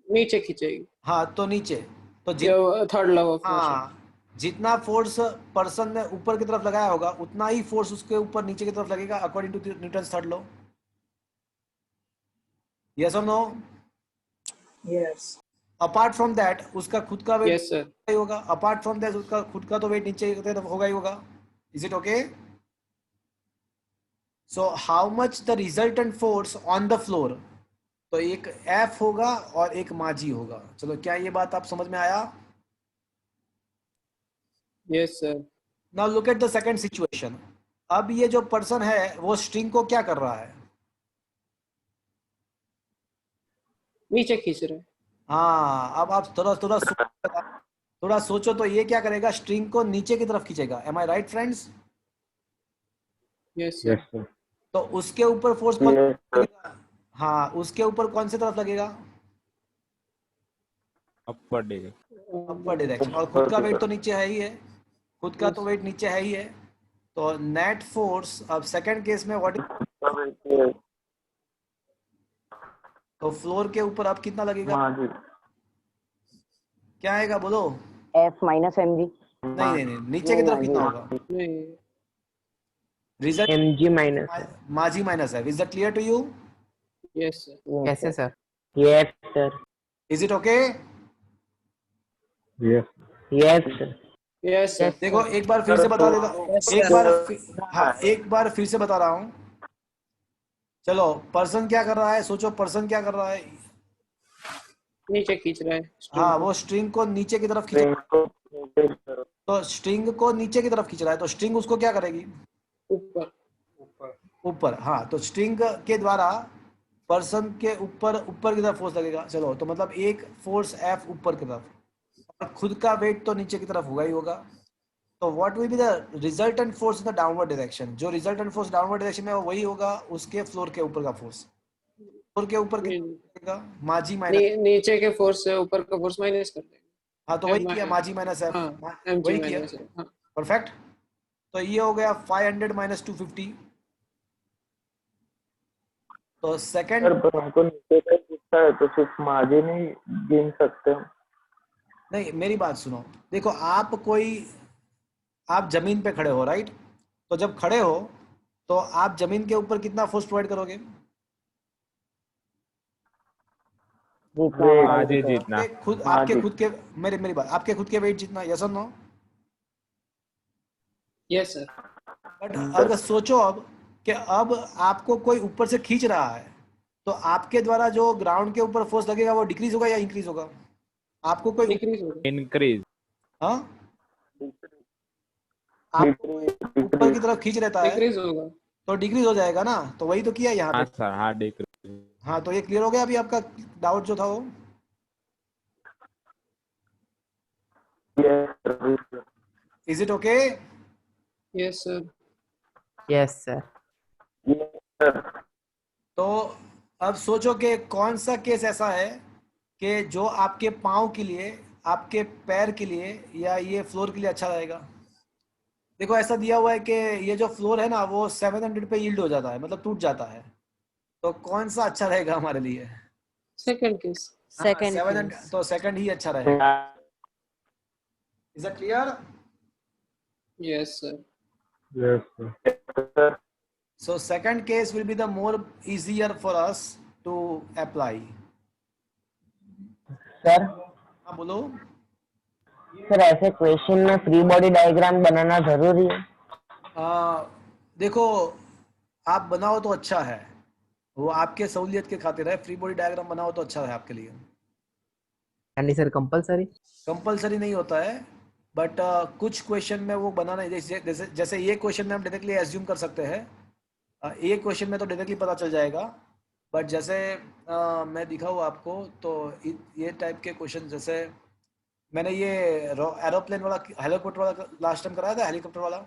नीचे खींचेगी। हाँ तो नीचे। तो थर्ड लॉ ऑफ हाँ, जितना फोर्स पर्सन ने ऊपर की तरफ लगाया होगा उतना ही फोर्स उसके ऊपर नीचे की तरफ लगेगा according to Newton's third law. Yes और no? Yes. Apart from that उसका खुद का वेट यस सर। होगा, अपार्ट फ्रॉम दैट उसका खुद का तो वेट नीचे की तरफ होगा ही होगा। Is it okay? So how much the resultant force on the floor? तो एक एफ होगा और एक माजी होगा। चलो, क्या ये बात आप समझ में आया? Yes, sir. Now look at the second situation. अब ये जो पर्सन है वो स्ट्रिंग को क्या कर रहा है? नीचे खींच रहे हैं। हाँ, अब आप थोड़ा सोचो तो ये क्या करेगा? स्ट्रिंग को नीचे की तरफ खींचेगा। M I right friends? Yes, sir. तो उसके ऊपर फोर्स कौन Yes, sir. लगेगा? हाँ, उसके ऊपर कौन सी तरफ लगेगा? अपर डे अपर डायरेक्शन। और खुद का वेट तो नीचे है ही है, खुद का तो वेट नीचे है ही है। तो नेट फोर्स, अब सेकंड केस में व्हाट? तो फ्लोर के ऊपर अब कितना लगेगा? माजी क्या आएगा बोलो? F minus mg. नहीं, नीचे की तरफ कितना होगा? नहीं, result mg minus sir. M G minus है। Is that clear to you? yes, sir. कैसे सर? Yes sir. Is it okay? Yes sir. Yes, sir. देखो, एक बार फिर से बता देता, एक बार फिर से बता रहा हूँ। चलो, पर्सन क्या कर रहा है? सोचो, पर्सन क्या कर रहा है? नीचे खींच रहा है string हाँ, को। वो स्ट्रिंग को नीचे की तरफ खींच, तो स्ट्रिंग को नीचे की तरफ खींच रहा है, तो स्ट्रिंग उसको क्या करेगी? ऊपर। ऊपर। हाँ, तो स्ट्रिंग के द्वारा पर्सन के ऊपर की तरफ फोर्स लगेगा। चलो, तो मतलब एक फोर्स एफ ऊपर की तरफ, और खुद का वेट तो नीचे की तरफ होगा ही होगा। तो what will be the resultant force in the downward direction? जो रिजल्टेंट फोर्स डाउनवर्ड डायरेक्शन में वही होगा उसके फ्लोर के ऊपर का फोर्स। फ्लोर के ऊपर कितना? माजी माइनस। नीचे के फोर्स से ऊपर का फोर्स माइनस कर देंगे। हाँ, तो वही किया, माजी माइनस एफ। हाँ, mg वही किया, minus है, हाँ। परफेक्ट। तो ये हो गया 500 माइनस 250। तो सेकंड, सर पर हमको नीचे का दिखता है तो सिर्फ माजी नहीं गिन सकते हम। नहीं, मेरी बात सुनो। देखो, आप जमीन पे खड़े हो, राइट? तो जब खड़े हो तो आप जमीन के ऊपर कितना फोर्स प्रोवाइड करोगे? माजी जितना आपके खुद के, मेरी बात, आपके खुद के वेट जितना, यस और नो? Yes, sir. बट अगर सोचो अब कि अब आपको कोई ऊपर से खींच रहा है, तो आपके द्वारा जो ग्राउंड के ऊपर फोर्स लगेगा वो डिक्रीज होगा या इंक्रीज होगा? आपको कोई Decrease होगा। इंक्रीज हाँ, आपको कोई ऊपर की तरफ खींच रहता है Decrease होगा। तो डिक्रीज हो जाएगा ना। तो वही तो किया यहाँ हाँ पे। सर, हाँ डिक्रीज। हाँ, तो ये क्लियर हो गया अभी आपका डाउट जो था वो? Is it okay? Yes, sir. Yes sir. तो अब सोचो कि कौन सा केस ऐसा है कि जो आपके पाँव के लिए, आपके पैर के लिए, या ये फ्लोर के लिए अच्छा रहेगा? देखो, ऐसा दिया हुआ है कि ये जो फ्लोर है ना वो 700 पे यील्ड हो जाता है, मतलब टूट जाता है। तो कौन सा अच्छा रहेगा हमारे लिए? Second case. हाँ, 700, तो सेकंड ही अच्छा रहेगा। Is that clear? Yes, sir. So second case will be the more easier for us to apply. Sir हाँ, बोलो। सर ऐसे क्वेश्चन में फ्री बॉडी डायग्राम बनाना जरूरी है? देखो, आप बनाओ तो अच्छा है, वो आपके सहूलियत के खातिर है। फ्री बॉडी डायग्राम बनाओ तो अच्छा है आपके लिए। यानी सर कंपलसरी? कंपलसरी नहीं होता है, बट कुछ क्वेश्चन में वो बनाना, जैसे ये क्वेश्चन में हम डायरेक्टली एज्यूम कर सकते हैं। एक क्वेश्चन में तो डायरेक्टली पता चल जाएगा, बट जैसे मैं दिखाऊँ आपको तो ये टाइप के क्वेश्चन, जैसे मैंने ये एरोप्लेन वाला, हेलीकॉप्टर वाला लास्ट टाइम कराया था, हेलीकॉप्टर वाला।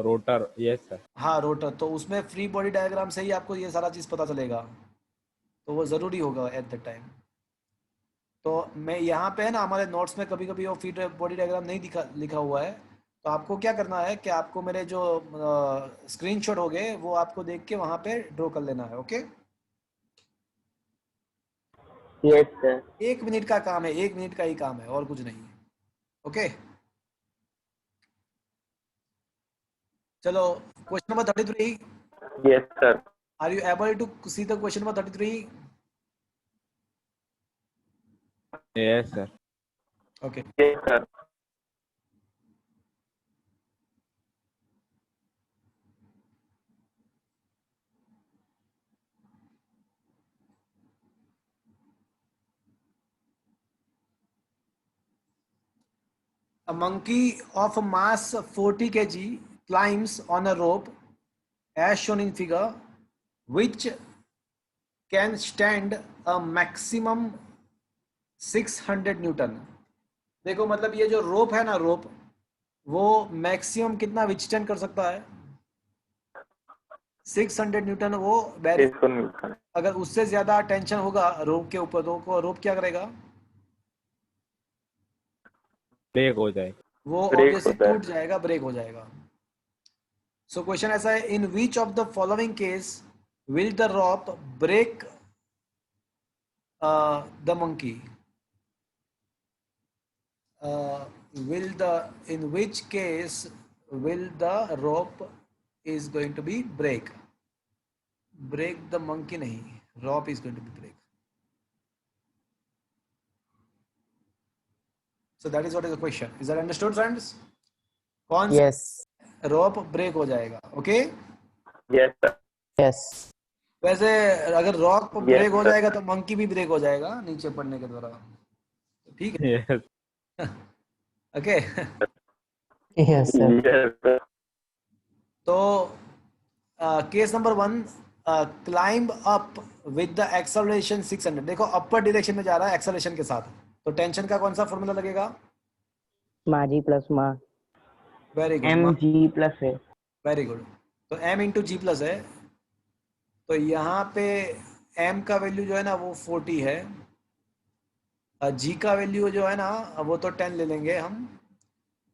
Rotor, yes sir. हाँ, रोटर। तो उसमें फ्री बॉडी डायग्राम से ही आपको ये सारा चीज़ पता चलेगा, तो वो ज़रूरी होगा एट द टाइम। तो मैं यहाँ पे है ना, हमारे नोट्स में कभी कभी वो फ्री बॉडी डायग्राम नहीं लिखा हुआ है। तो आपको क्या करना है कि आपको मेरे जो स्क्रीनशॉट हो गए वो आपको देख के वहाँ पे ड्रॉ कर लेना है। ओके? Yes sir. 1 मिनट का काम है, 1 मिनट का ही काम है, और कुछ नहीं है। ओके, चलो, question number 33। Yes, sir. Are you able to see the question number 33? Yes sir. Okay, Yes, sir. A monkey of a mass 40 kg climbs on a rope as shown in figure, which can stand a maximum 600 Newton. देखो मतलब ये जो रोप है ना, रोप वो मैक्सिमम कितना विचलन कर सकता है? 600 न्यूटन वो बैरी। 600 न्यूटन। अगर उससे ज्यादा टेंशन होगा रोप के ऊपर तो रोप क्या करेगा? ब्रेक हो जाए। वो ब्रेक ऑब्वियसली होता है। टूट जाएगा, ब्रेक हो जाएगा। सो क्वेश्चन ऐसा है, in which of the following case will the rope break the monkey? in which case will the rope is going to be break the monkey? नहीं, rope is going to be break. So that is what is the question. Is that understood, friends? कौन सा Yes. rope break हो जाएगा? Okay? Yes sir. Yes. वैसे अगर rope Yes, break हो sir. जाएगा तो monkey भी break हो जाएगा नीचे पड़ने के द्वारा। ठीक है? Yes. Okay. Yes, sir. Yes sir. तो case number 1, climb up with the acceleration 600। देखो अपर डायरेक्शन में जा रहा है एक्सेलरेशन के साथ, तो टेंशन का कौन सा फॉर्मूला लगेगा? मा जी प्लस मा very m good, g plus है। Very good. तो m इंटू जी प्लस है, तो यहाँ पे m का वैल्यू जो है ना वो 40 है, g का वैल्यू जो है ना वो तो 10 ले लेंगे हम,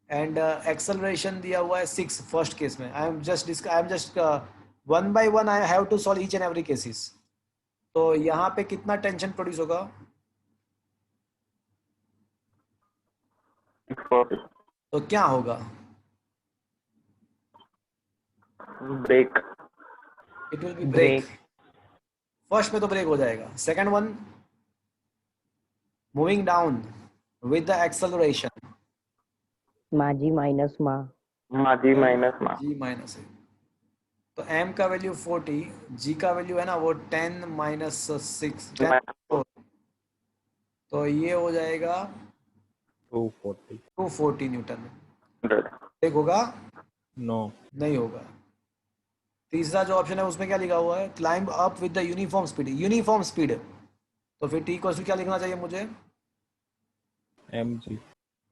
एंड एक्सेलरेशन दिया हुआ है 6 फर्स्ट केस में। I am just one by one I have to solve each and every cases. तो यहाँ पे कितना टेंशन प्रोड्यूस होगा? 640। तो क्या होगा? Break. It will be break. Break. First में तो ब्रेक हो जाएगा। Second one, moving down with the acceleration, M G minus मा मा जी माइनस मा। जी माइनस है, तो m का वैल्यू 40, g का वैल्यू है ना वो 10 माइनस 6, 10 4, तो ये हो जाएगा 240। 240 न्यूटन। 100। ब्रेक होगा? नो। नहीं होगा। तीसरा जो ऑप्शन है उसमें क्या लिखा हुआ है? Climb up with the uniform speed. Uniform speed, तो फिर t इक्वल्स टू क्या लिखना चाहिए मुझे? mg।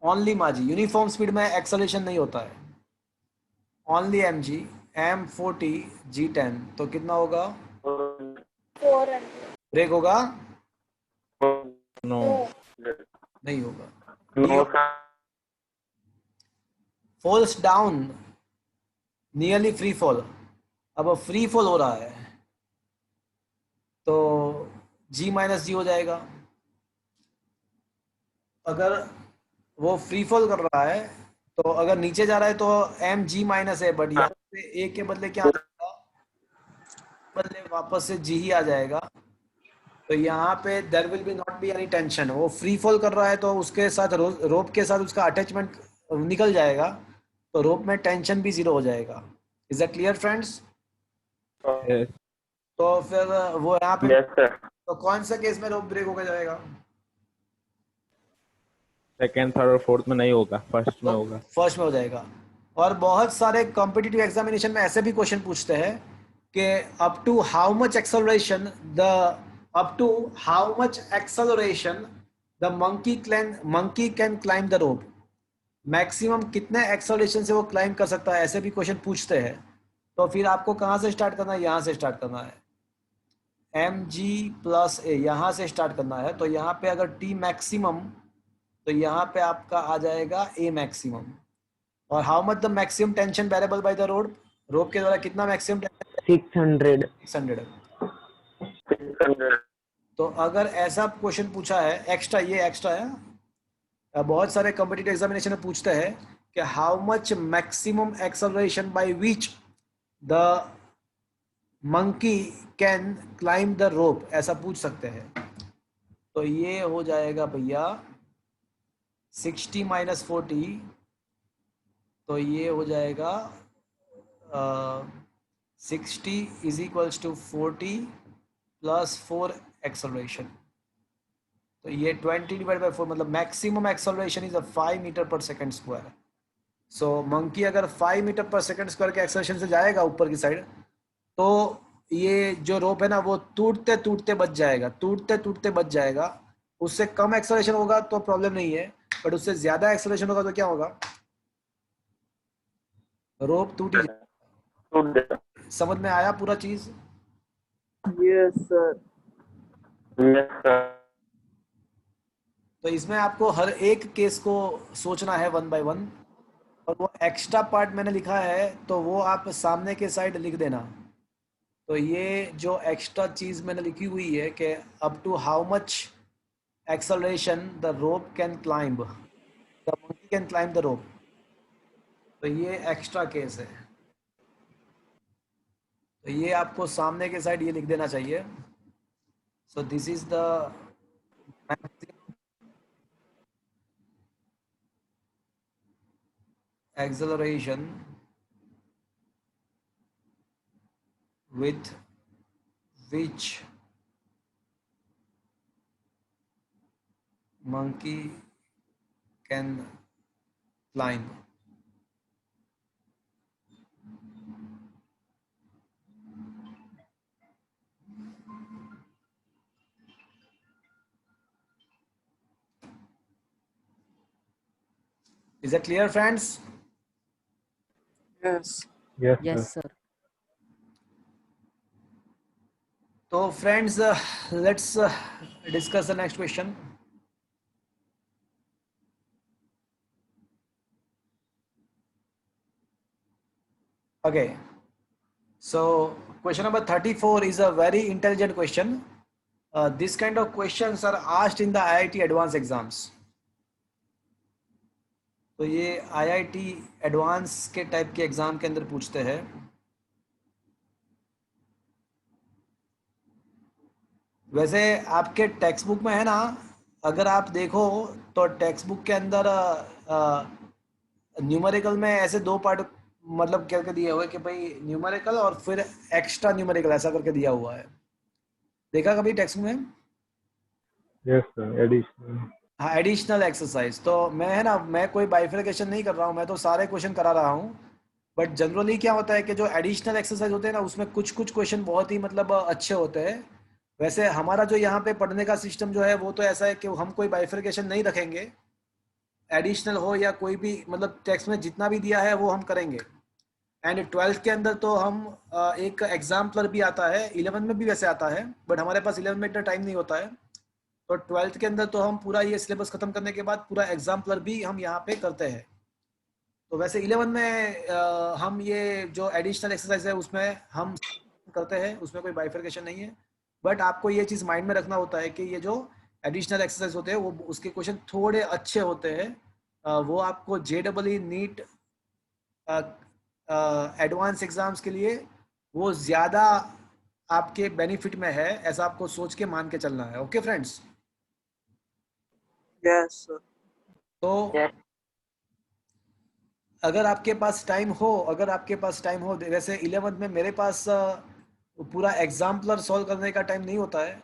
ओनली माजी। यूनिफॉर्म स्पीड में एक्सेलरेशन नहीं होता है, ओनली mg, m 40 g 10, तो कितना होगा? ब्रेक होगा? नो। नहीं होगा। No sir. Falls down nearly free fall, अब फ्री फॉल हो रहा है तो g माइनस जी हो जाएगा। अगर वो फ्री फॉल कर रहा है तो अगर नीचे जा रहा है तो m g माइनस है, बट यहाँ पे a के बदले क्या आ जाएगा? बदले वापस से g ही आ जाएगा। तो यहाँ पे there will be not be any tension. वो फ्री फॉल कर रहा है तो उसके साथ रोप के साथ उसका अटैचमेंट निकल जाएगा, तो रोप में टेंशन भी 0 हो जाएगा। Is that clear friends? Yes. तो फिर वो यहाँ पे यस सर। तो कौन सा केस में रोप ब्रेक होकर जाएगा? सेकंड, थर्ड और फोर्थ में नहीं होगा, फर्स्ट में तो होगा। फर्स्ट में हो जाएगा। और बहुत सारे कॉम्पिटिटिव एग्जामिनेशन में ऐसे भी क्वेश्चन पूछते हैं कि up to how much acceleration the monkey can climb the rope. Maximum कितने एक्सेलरेशन से वो क्लाइंब कर सकता है, ऐसे भी क्वेश्चन पूछते हैं। तो फिर आपको कहाँ से स्टार्ट करना है? यहाँ से स्टार्ट करना है, mg प्लस a, यहाँ से स्टार्ट करना है। तो यहाँ पे अगर t मैक्सिमम, तो यहाँ पे आपका आ जाएगा a मैक्सिमम। और how much the maximum tension variable by the rope के द्वारा कितना मैक्सिमम टेंशन? 600। 600। 600। तो अगर ऐसा क्वेश्चन पूछा है एक्स्ट्रा, ये एक्स्ट्रा है, बहुत सारे कॉम्पिटिटिव एग्जामिनेशन में पूछते हैं कि how much maximum acceleration by which the monkey can climb the रोप, ऐसा पूछ सकते हैं। तो ये हो जाएगा भैया 60 माइनस 40, तो ये हो जाएगा 60 is equals to 40 plus 4 acceleration. तो ये 20 डिवाइड बाई 4 मतलब maximum acceleration is 5 metre per second square. So monkey अगर 5 मीटर पर सेकंड स्क्वायर के एक्सेलरेशन से जाएगा ऊपर की साइड, तो ये जो रोप है ना वो टूटते टूटते बच जाएगा, टूटते टूटते बच जाएगा। उससे कम एक्सेलरेशन होगा तो प्रॉब्लम नहीं है, बट उससे ज्यादा एक्सेलरेशन होगा तो क्या होगा, रोप टूट ही जाएगा। टूट जाएगा। समझ में आया पूरा चीज? Yes sir. Yes sir. तो इसमें आपको हर एक केस को सोचना है 1 बाय 1, और वो एक्स्ट्रा पार्ट मैंने लिखा है तो वो आप सामने के साइड लिख देना। तो ये जो एक्स्ट्रा चीज मैंने लिखी हुई है कि up to how much acceleration the rope can climb, the monkey can climb the rope, तो ये एक्स्ट्रा केस है। तो ये आपको सामने के साइड ये लिख देना चाहिए। So this is the acceleration with which monkey can climb. Is that clear, friends? Yes. Yes, yes sir. Sir. So friends, let's discuss the next question. Okay, so question number 34 is a very intelligent question. This kind of questions are asked in the IIT advanced exams. तो ये IIT एडवांस के टाइप के एग्जाम के अंदर पूछते हैं। वैसे आपके टेक्स्ट बुक में है ना, अगर आप देखो तो टेक्स्ट बुक के अंदर न्यूमेरिकल में ऐसे दो पार्ट मतलब क्या करके दिया हुआ है कि भाई न्यूमेरिकल और फिर एक्स्ट्रा न्यूमेरिकल ऐसा करके दिया हुआ है। देखा कभी टेक्स्ट बुक में? Yes, sir. Additional. हाँ, एडिशनल एक्सरसाइज। तो मैं है ना, मैं कोई बाइफिकेशन नहीं कर रहा हूँ, मैं तो सारे क्वेश्चन करा रहा हूँ। बट जनरली क्या होता है कि जो एडिशनल एक्सरसाइज होते हैं ना, उसमें कुछ कुछ क्वेश्चन बहुत ही मतलब अच्छे होते हैं। वैसे हमारा जो यहाँ पे पढ़ने का सिस्टम जो है वो तो ऐसा है कि हम कोई बाइफिकेशन नहीं रखेंगे, एडिशनल हो या कोई भी, मतलब टेक्स्ट में जितना भी दिया है वो हम करेंगे। एंड 12th के अंदर तो हम एक एग्जाम्पलर भी आता है, 11 में भी वैसे आता है, बट हमारे पास 11 में इतना टाइम नहीं होता है। तो 12th के अंदर तो हम पूरा ये सिलेबस खत्म करने के बाद पूरा एग्जाम्पलर भी हम यहाँ पे करते हैं। तो वैसे 11 में हम ये जो एडिशनल एक्सरसाइज है उसमें हम करते हैं, उसमें कोई बाइफिकेशन नहीं है। बट आपको ये चीज़ माइंड में रखना होता है कि ये जो एडिशनल एक्सरसाइज होते हैं वो उसके क्वेश्चन थोड़े अच्छे होते हैं। वो आपको JEE नीट एडवांस एग्जाम्स के लिए वो ज़्यादा आपके बेनिफिट में है, ऐसा आपको सोच के मान के चलना है। Okay friends? Yes sir. तो Yes. अगर आपके पास टाइम हो, वैसे 11th में मेरे पास पूरा एग्जाम्पलर सॉल्व करने का टाइम नहीं होता है,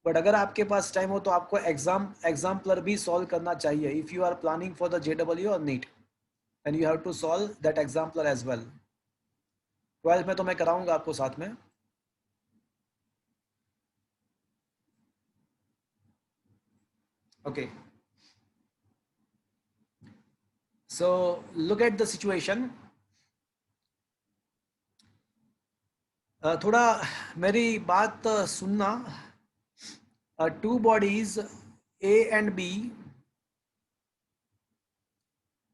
बट अगर आपके पास टाइम हो तो आपको एग्जाम्पलर भी सॉल्व करना चाहिए। If you are planning for the JEE और NEET, and you have to solve that exemplar as well. 12th में तो मैं कराऊंगा आपको साथ में। ओके, so look at the situation. थोड़ा मेरी बात सुनना। Two bodies A and B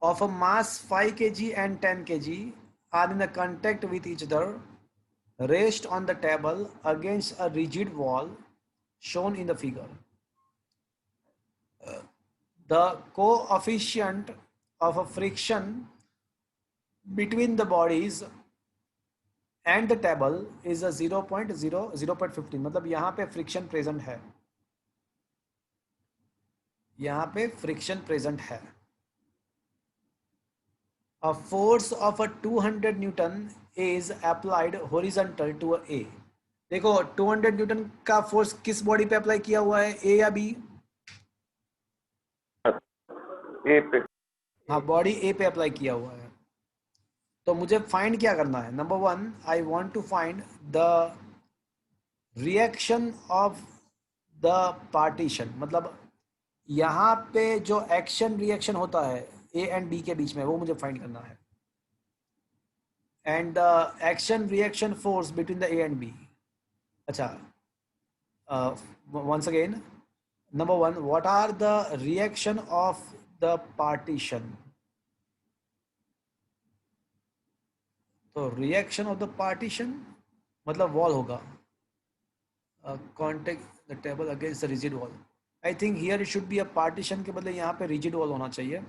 of a mass 5 kg and 10 kg are in a contact with each other, rest on the table against a rigid wall shown in the figure. The coefficient of a friction between the bodies and the table is a 0.15, मतलब यहाँ पे फ्रिक्शन प्रेजेंट है, यहाँ पे फ्रिक्शन प्रेजेंट है। A force of a 200 Newton is applied horizontal to a A. देखो 200 न्यूटन का फोर्स किस बॉडी पे अप्लाई किया हुआ है, A या B? ए पे। हाँ, बॉडी ए पे अप्लाई किया हुआ है। तो मुझे फाइंड क्या करना है? Number 1, I want to find the reaction of the partition, मतलब यहाँ पे जो एक्शन रिएक्शन होता है ए एंड बी के बीच में, वो मुझे फाइंड करना है। And the action reaction force between the A and B. अच्छा, once again, number 1, what are the reaction of the partition? तो reaction of the partition मतलब wall होगा, contact the table against the rigid wall. I think here it should be a partition के बदले यहाँ पे rigid wall होना चाहिए,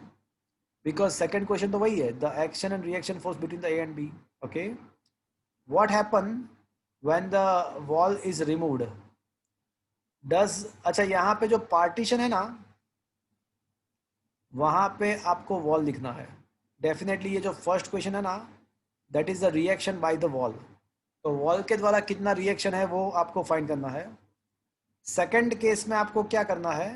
because second question तो वही है, the action and reaction force between the A and B. Okay, what happen when the wall is removed? अच्छा, यहाँ पे जो पार्टीशन है ना, वहां पे आपको वॉल लिखना है डेफिनेटली। ये जो फर्स्ट क्वेश्चन है ना, that is the reaction by the wall, तो वॉल के द्वारा कितना रिएक्शन है वो आपको फाइंड करना है। सेकंड केस में आपको क्या करना है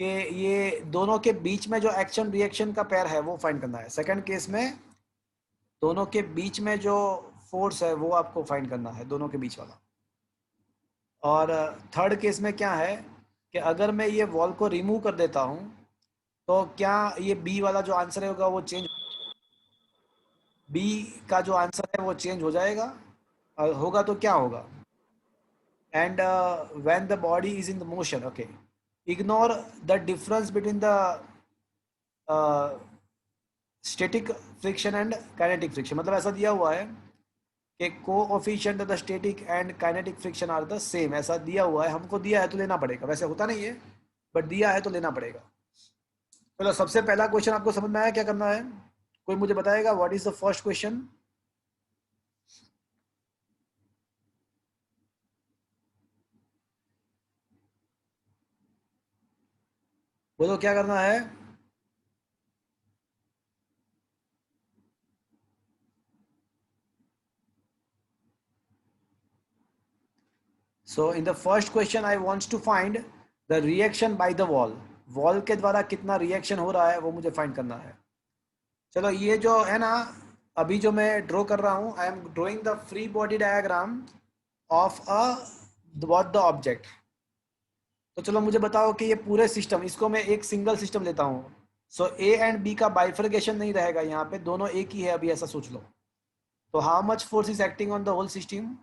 कि ये दोनों के बीच में जो एक्शन रिएक्शन का पेयर है वो फाइंड करना है। सेकंड केस में दोनों के बीच में जो फोर्स है वो आपको फाइंड करना है, दोनों के बीच वाला। और थर्ड केस में क्या है कि अगर मैं ये वॉल को रिमूव कर देता हूँ तो क्या ये बी वाला जो आंसर होगा वो चेंज, बी का जो आंसर है वो चेंज हो जाएगा, होगा तो क्या होगा? And when the body is in the motion, okay, ignore the difference between the static friction and kinetic friction. मतलब ऐसा दिया हुआ है कि coefficient of the static and kinetic friction are the same, ऐसा दिया हुआ है। हमको दिया है तो लेना पड़ेगा, वैसे होता नहीं है बट दिया है तो लेना पड़ेगा। चलो, सबसे पहला क्वेश्चन आपको समझ में आया क्या करना है? कोई मुझे बताएगा what is the first question? बोलो क्या करना है? So in the first question I wants to find the reaction by the wall. Wall के द्वारा कितना रिएक्शन हो रहा है वो मुझे फाइंड करना है। चलो, ये जो है ना, अभी जो मैं ड्रॉ कर रहा हूँ, I am drawing the free body diagram of the object. तो चलो मुझे बताओ कि ये पूरे सिस्टम, इसको मैं एक सिंगल सिस्टम लेता हूँ। सो ए एंड बी का बाइफर्केशन नहीं रहेगा, यहाँ पे दोनों एक ही है अभी, ऐसा सोच लो। तो how much force is acting on the whole system?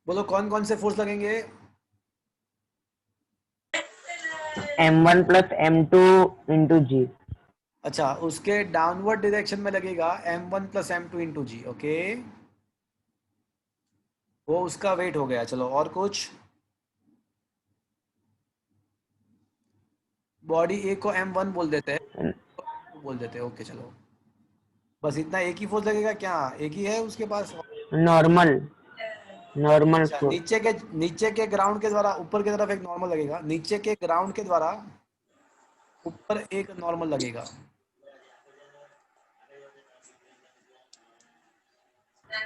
बोलो कौन कौन से फोर्स लगेंगे? M1 + M2 × G। अच्छा, उसके डाउनवर्ड डायरेक्शन में लगेगा m1 + m2 × g। ओके, वो उसका वेट हो गया। चलो, और कुछ? बॉडी ए को m1 बोल देते हैं, बोल देते हैं। ओके, चलो, बस इतना, एक ही फोर्स लगेगा क्या? एक ही है उसके पास? नॉर्मल अच्छा, फोर्स। नीचे के ग्राउंड के द्वारा ऊपर की तरफ एक नॉर्मल लगेगा, नीचे के ग्राउंड के द्वारा ऊपर एक नॉर्मल लगेगा।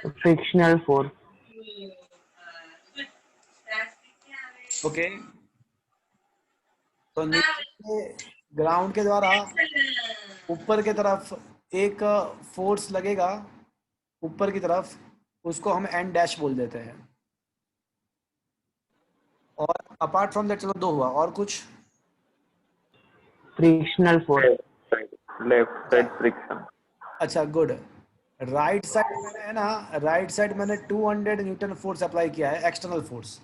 Frictional force. ओके, तो नीचे ग्राउंड के द्वारा ऊपर की तरफ एक फोर्स लगेगा ऊपर की तरफ, उसको हम एन डैश बोल देते हैं। और अपार्ट फ्रॉम दैट, चलो, 2 हुआ, और कुछ? Frictional force. Left side friction. अच्छा, गुड। राइट साइड मैंने, है ना, राइट साइड मैंने 200 न्यूटन फोर्स अप्लाई किया है, एक्सटर्नल फोर्स।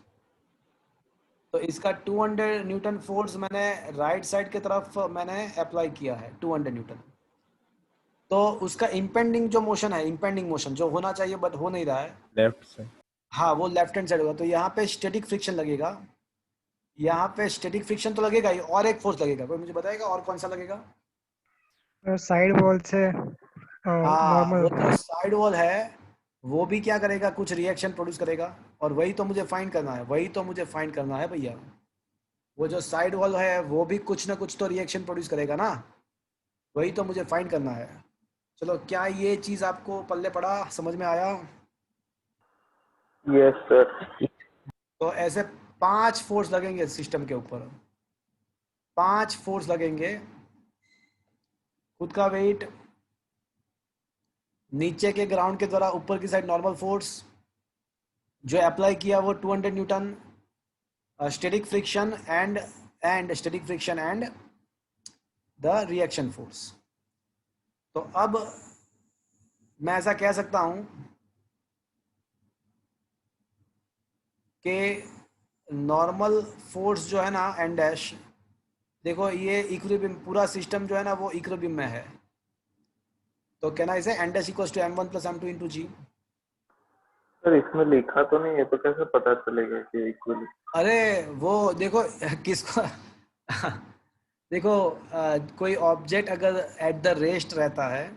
तो इसका 200 न्यूटन फोर्स मैंने राइट साइड की तरफ मैंने अप्लाई किया है, 200 न्यूटन। तो उसका इम्पेंडिंग जो मोशन है, इम्पेंडिंग मोशन जो होना चाहिए बट हो नहीं रहा है, लेफ्ट से। हाँ, वो लेफ्ट हैंड साइड होगा। तो यहाँ पे स्टैटिक फ्रिक्शन लगेगा, यहाँ पे स्टैटिक फ्रिक्शन तो लगेगा ही, और एक फोर्स लगेगा। कोई मुझे बताएगा और कौन सा लगेगा? साइड वॉल से हाँ, वो जो नॉर्मल। साइड वॉल है वो भी क्या करेगा? कुछ रिएक्शन प्रोड्यूस करेगा, और वही तो मुझे फाइंड करना है, वही तो मुझे फाइंड करना है भैया। वो जो साइड वॉल है वो भी कुछ ना कुछ तो रिएक्शन प्रोड्यूस करेगा ना, वही तो मुझे फाइंड करना है। चलो, क्या ये चीज आपको पल्ले पड़ा, समझ में आया? Yes sir. तो ऐसे 5 फोर्स लगेंगे सिस्टम के ऊपर, 5 फोर्स लगेंगे। खुद का वेट, नीचे के ग्राउंड के द्वारा ऊपर की साइड नॉर्मल फोर्स जो अप्लाई किया वो 200 Newton, static friction and static friction and the reaction force. तो अब मैं ऐसा कह सकता हूं कि नॉर्मल फोर्स जो है ना एन डैश, देखो ये इक्विलिब्रियम, पूरा सिस्टम जो है ना वो इक्विलिब्रियम में है। तो कहना इसे N dash equals to m1 plus m2 into G. Sir इसमें लिखा तो नहीं है, तो कैसे पता चलेगा कि इक्वली? अरे वो देखो किसको देखो कोई ऑब्जेक्ट अगर एट द रेस्ट रहता है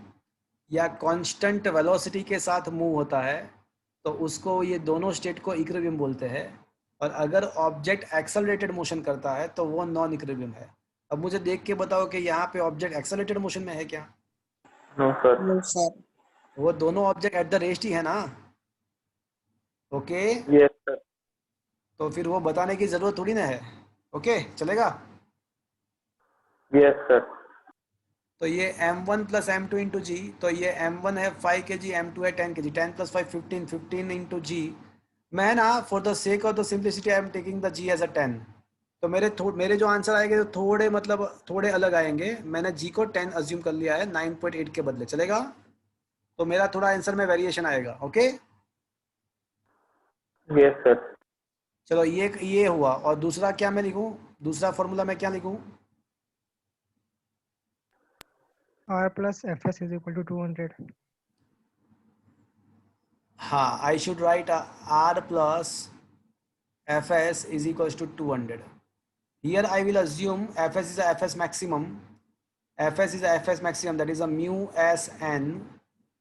या कांस्टेंट वेलोसिटी के साथ मूव होता है तो उसको ये दोनों स्टेट को इक्विलिब्रियम बोलते हैं। और अगर ऑब्जेक्ट एक्सेलरेटेड मोशन करता है तो वो नॉन इक्विलिब्रियम है। अब मुझे देख के बताओ कि यहाँ पे ऑब्जेक्ट एक्सेलरेटेड मोशन में है क्या? No sir. No sir. वो दोनों ऑब्जेक्ट एट द रेस्ट ही है ना। Okay, yes sir. तो फिर वो बताने की जरूरत थोड़ी ना है। ओके, चलेगा। Yes sir. तो ये m1 plus m2 into g, तो ये m1 है 5 kg, m2 है 10 kg, 10 प्लस 5 15, 15 इंटू जी। मैं ना for the sake of the simplicity I am taking the G as a 10। तो मेरे जो आंसर आएंगे तो थोड़े मतलब थोड़े अलग आएंगे। मैंने जी को 10 अज्यूम कर लिया है 9.8 के बदले, चलेगा? तो मेरा थोड़ा आंसर में वेरिएशन आएगा। Okay, yes sir. चलो ये हुआ। और दूसरा क्या मैं लिखूं? दूसरा फॉर्मूला मैं क्या लिखूं? R plus Fs is equal to 200. हाँ, I should write R plus Fs is equals to 200. Here I will assume Fs is a Fs maximum. Fs is a Fs maximum, that is a mu s n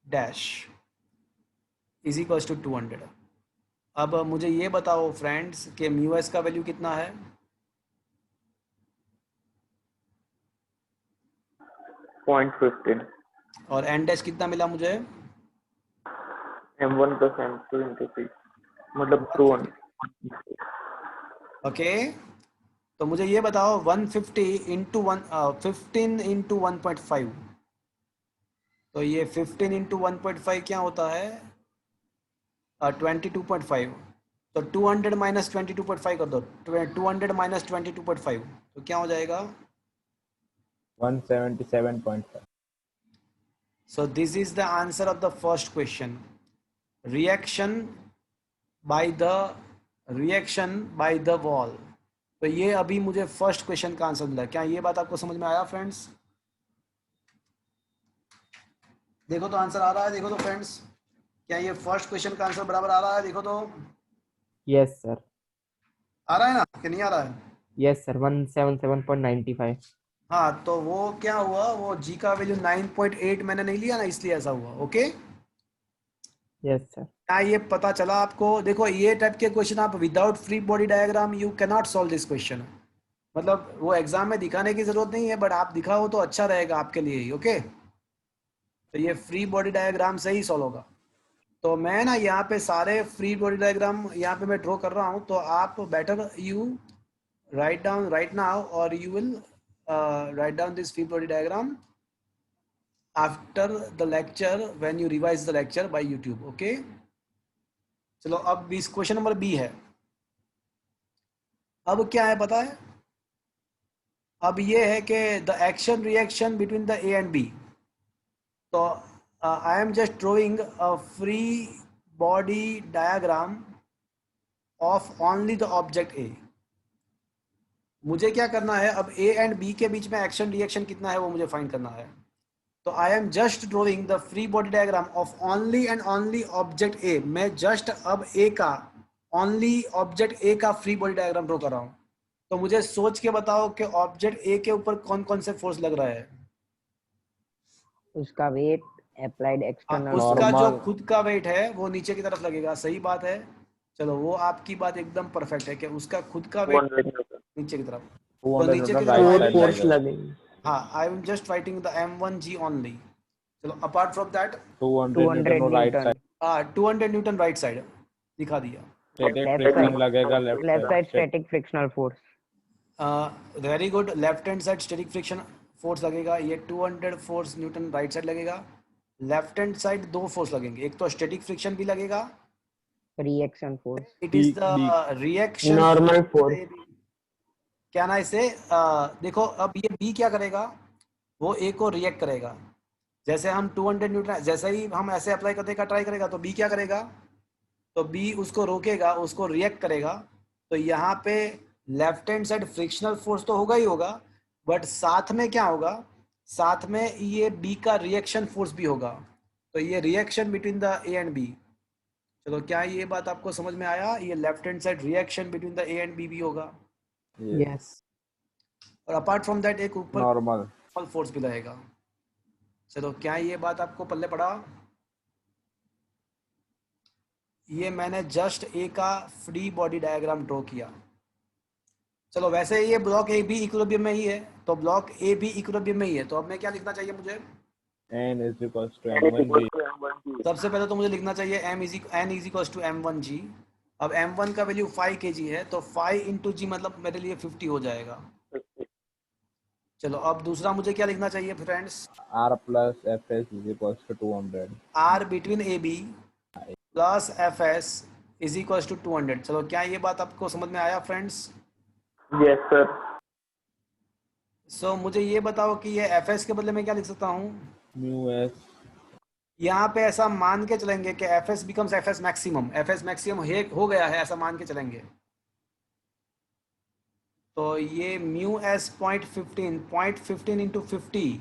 dash is equals to 200. अब मुझे ये बताओ फ्रेंड्स कि mu s का वैल्यू कितना है? 0.15। और n dash कितना मिला मुझे? m1 plus m2 into c, मतलब 200। ओके, तो मुझे ये बताओ 150 इंटू 15 इंटू 1.5, तो ये 15 इंटू 1.5 क्या होता है? 22.5। तो 200 माइनस 22.5 कर दो, 200 माइनस 22.5 तो क्या हो जाएगा? 177.5. So this is the answer of the first question. Reaction by the wall. तो ये अभी मुझे फर्स्ट क्वेश्चन का आंसर मिला। क्या ये बात आपको समझ में आया फ्रेंड्स? देखो तो आंसर आ रहा है, देखो तो फ्रेंड्स, क्या ये फर्स्ट क्वेश्चन का आंसर बराबर आ रहा है? देखो तो यस सर। आ रहा है ना कि नहीं आ रहा है? Yes sir, 177.95। हाँ, तो वो क्या हुआ, वो जी का वैल्यू 9.8 मैंने नहीं लिया ना, इसलिए ऐसा हुआ। Okay, yes sir. क्या ये पता चला आपको? देखो ये टाइप के क्वेश्चन आप without free body diagram you can not solve this question. मतलब वो एग्जाम में दिखाने की जरूरत नहीं है, बट आप दिखाओ तो अच्छा रहेगा आपके लिए ही। ओके, तो ये फ्री बॉडी डायग्राम से ही सॉल्व होगा। तो मैं ना यहाँ पे सारे फ्री बॉडी डायग्राम यहाँ पे मैं ड्रॉ कर रहा हूँ, तो आप better you write down right now और you will write down this free body diagram after the lecture when you revise the lecture by YouTube. Okay, चलो अब क्वेश्चन नंबर बी है। अब क्या है पता है? अब ये है कि the action reaction between the A and B. तो I am just drawing a free body diagram of only the object A. मुझे क्या करना है, अब ए एंड बी के बीच में एक्शन रिएक्शन कितना है वो मुझे फाइंड करना है। तो I am just drawing the free body diagram of only and only object A. मैं जस्ट अब ए का, ओनली ऑब्जेक्ट ए का फ्री बॉडी डायग्राम ड्रॉ कर रहा हूँ। तो मुझे सोच के बताओ कि ऑब्जेक्ट ए के ऊपर कौन कौन से फोर्स लग रहा है? उसका वेट, अप्लाइड एक्सटर्नल उसका जो normal. खुद का वेट है वो नीचे की तरफ लगेगा। सही बात है, चलो वो आपकी बात एकदम परफेक्ट है कि उसका खुद का वेट 200 न्यूटन। नीचे की तरफ। 200 तो नीचे की Newton तरफ right I side will force just, लगेगा. लगेगी। हाँ, आई am just writing the m1g only. चलो अपार्ट फ्रॉम दैट 200 200 Newton और right Newton. side 200 newton right side दिखा दिया। static लेफ्ट friction साइड, लगेगा left left side side. Static frictional force. Very good. Left hand side static friction force लगेगा, ये 200 फोर्स न्यूटन राइट साइड लगेगा. लेफ्ट हैंड साइड दो फोर्स लगेंगे, एक तो स्टैटिक फ्रिक्शन भी लगेगा, reaction force, it is the reaction. Normal force, क्या ना इसे देखो, अब ये बी क्या करेगा, वो ए को रिएक्ट करेगा. जैसे हम 200 न्यूटन, जैसे ही हम ऐसे अप्लाई करने का ट्राई करेगा तो बी क्या करेगा, तो बी उसको रोकेगा, उसको रिएक्ट करेगा. तो यहाँ पे left hand side frictional force तो होगा ही होगा, बट साथ में क्या होगा, साथ में ये बी का रिएक्शन फोर्स भी होगा. तो ये reaction between the A and B. चलो, क्या ये बात आपको समझ में आया? ये left hand side reaction between the A and B भी होगा. यस. और अपार्ट फ्रॉम दैट एक ऊपर नॉर्मल. फोर्स भी रहेगा. चलो, क्या ये बात आपको पल्ले पड़ा? ये मैंने जस्ट ए का फ्री बॉडी डायग्राम ड्रॉ किया. चलो, वैसे ये ब्लॉक ए भी इक्विलिब्रियम में ही है, तो ब्लॉक ए भी इक्विलिब्रियम में ही है, तो अब मैं क्या लिखना चाहिए मुझे? N is equals to M1G. सबसे पहले तो मुझे लिखना चाहिए n is equals to m1g. अब m1 का वैल्यू 5 kg है, तो 5 इंटू जी मतलब मेरे लिए 50 हो जाएगा. चलो, अब दूसरा मुझे क्या लिखना चाहिए friends? R plus Fs is equals to 200. r between A B plus F S is equals to 200. चलो, क्या ये बात आपको समझ में आया फ्रेंड्स? Yes sir. सो मुझे ये बताओ कि ये एफ एस के बदले में क्या लिख सकता हूँ? Mu S. यहाँ पे ऐसा मान के चलेंगे कि F S becomes F S maximum. F S maximum हो गया है, ऐसा मान के चलेंगे. तो ये म्यू एस 0.15 इंटू 50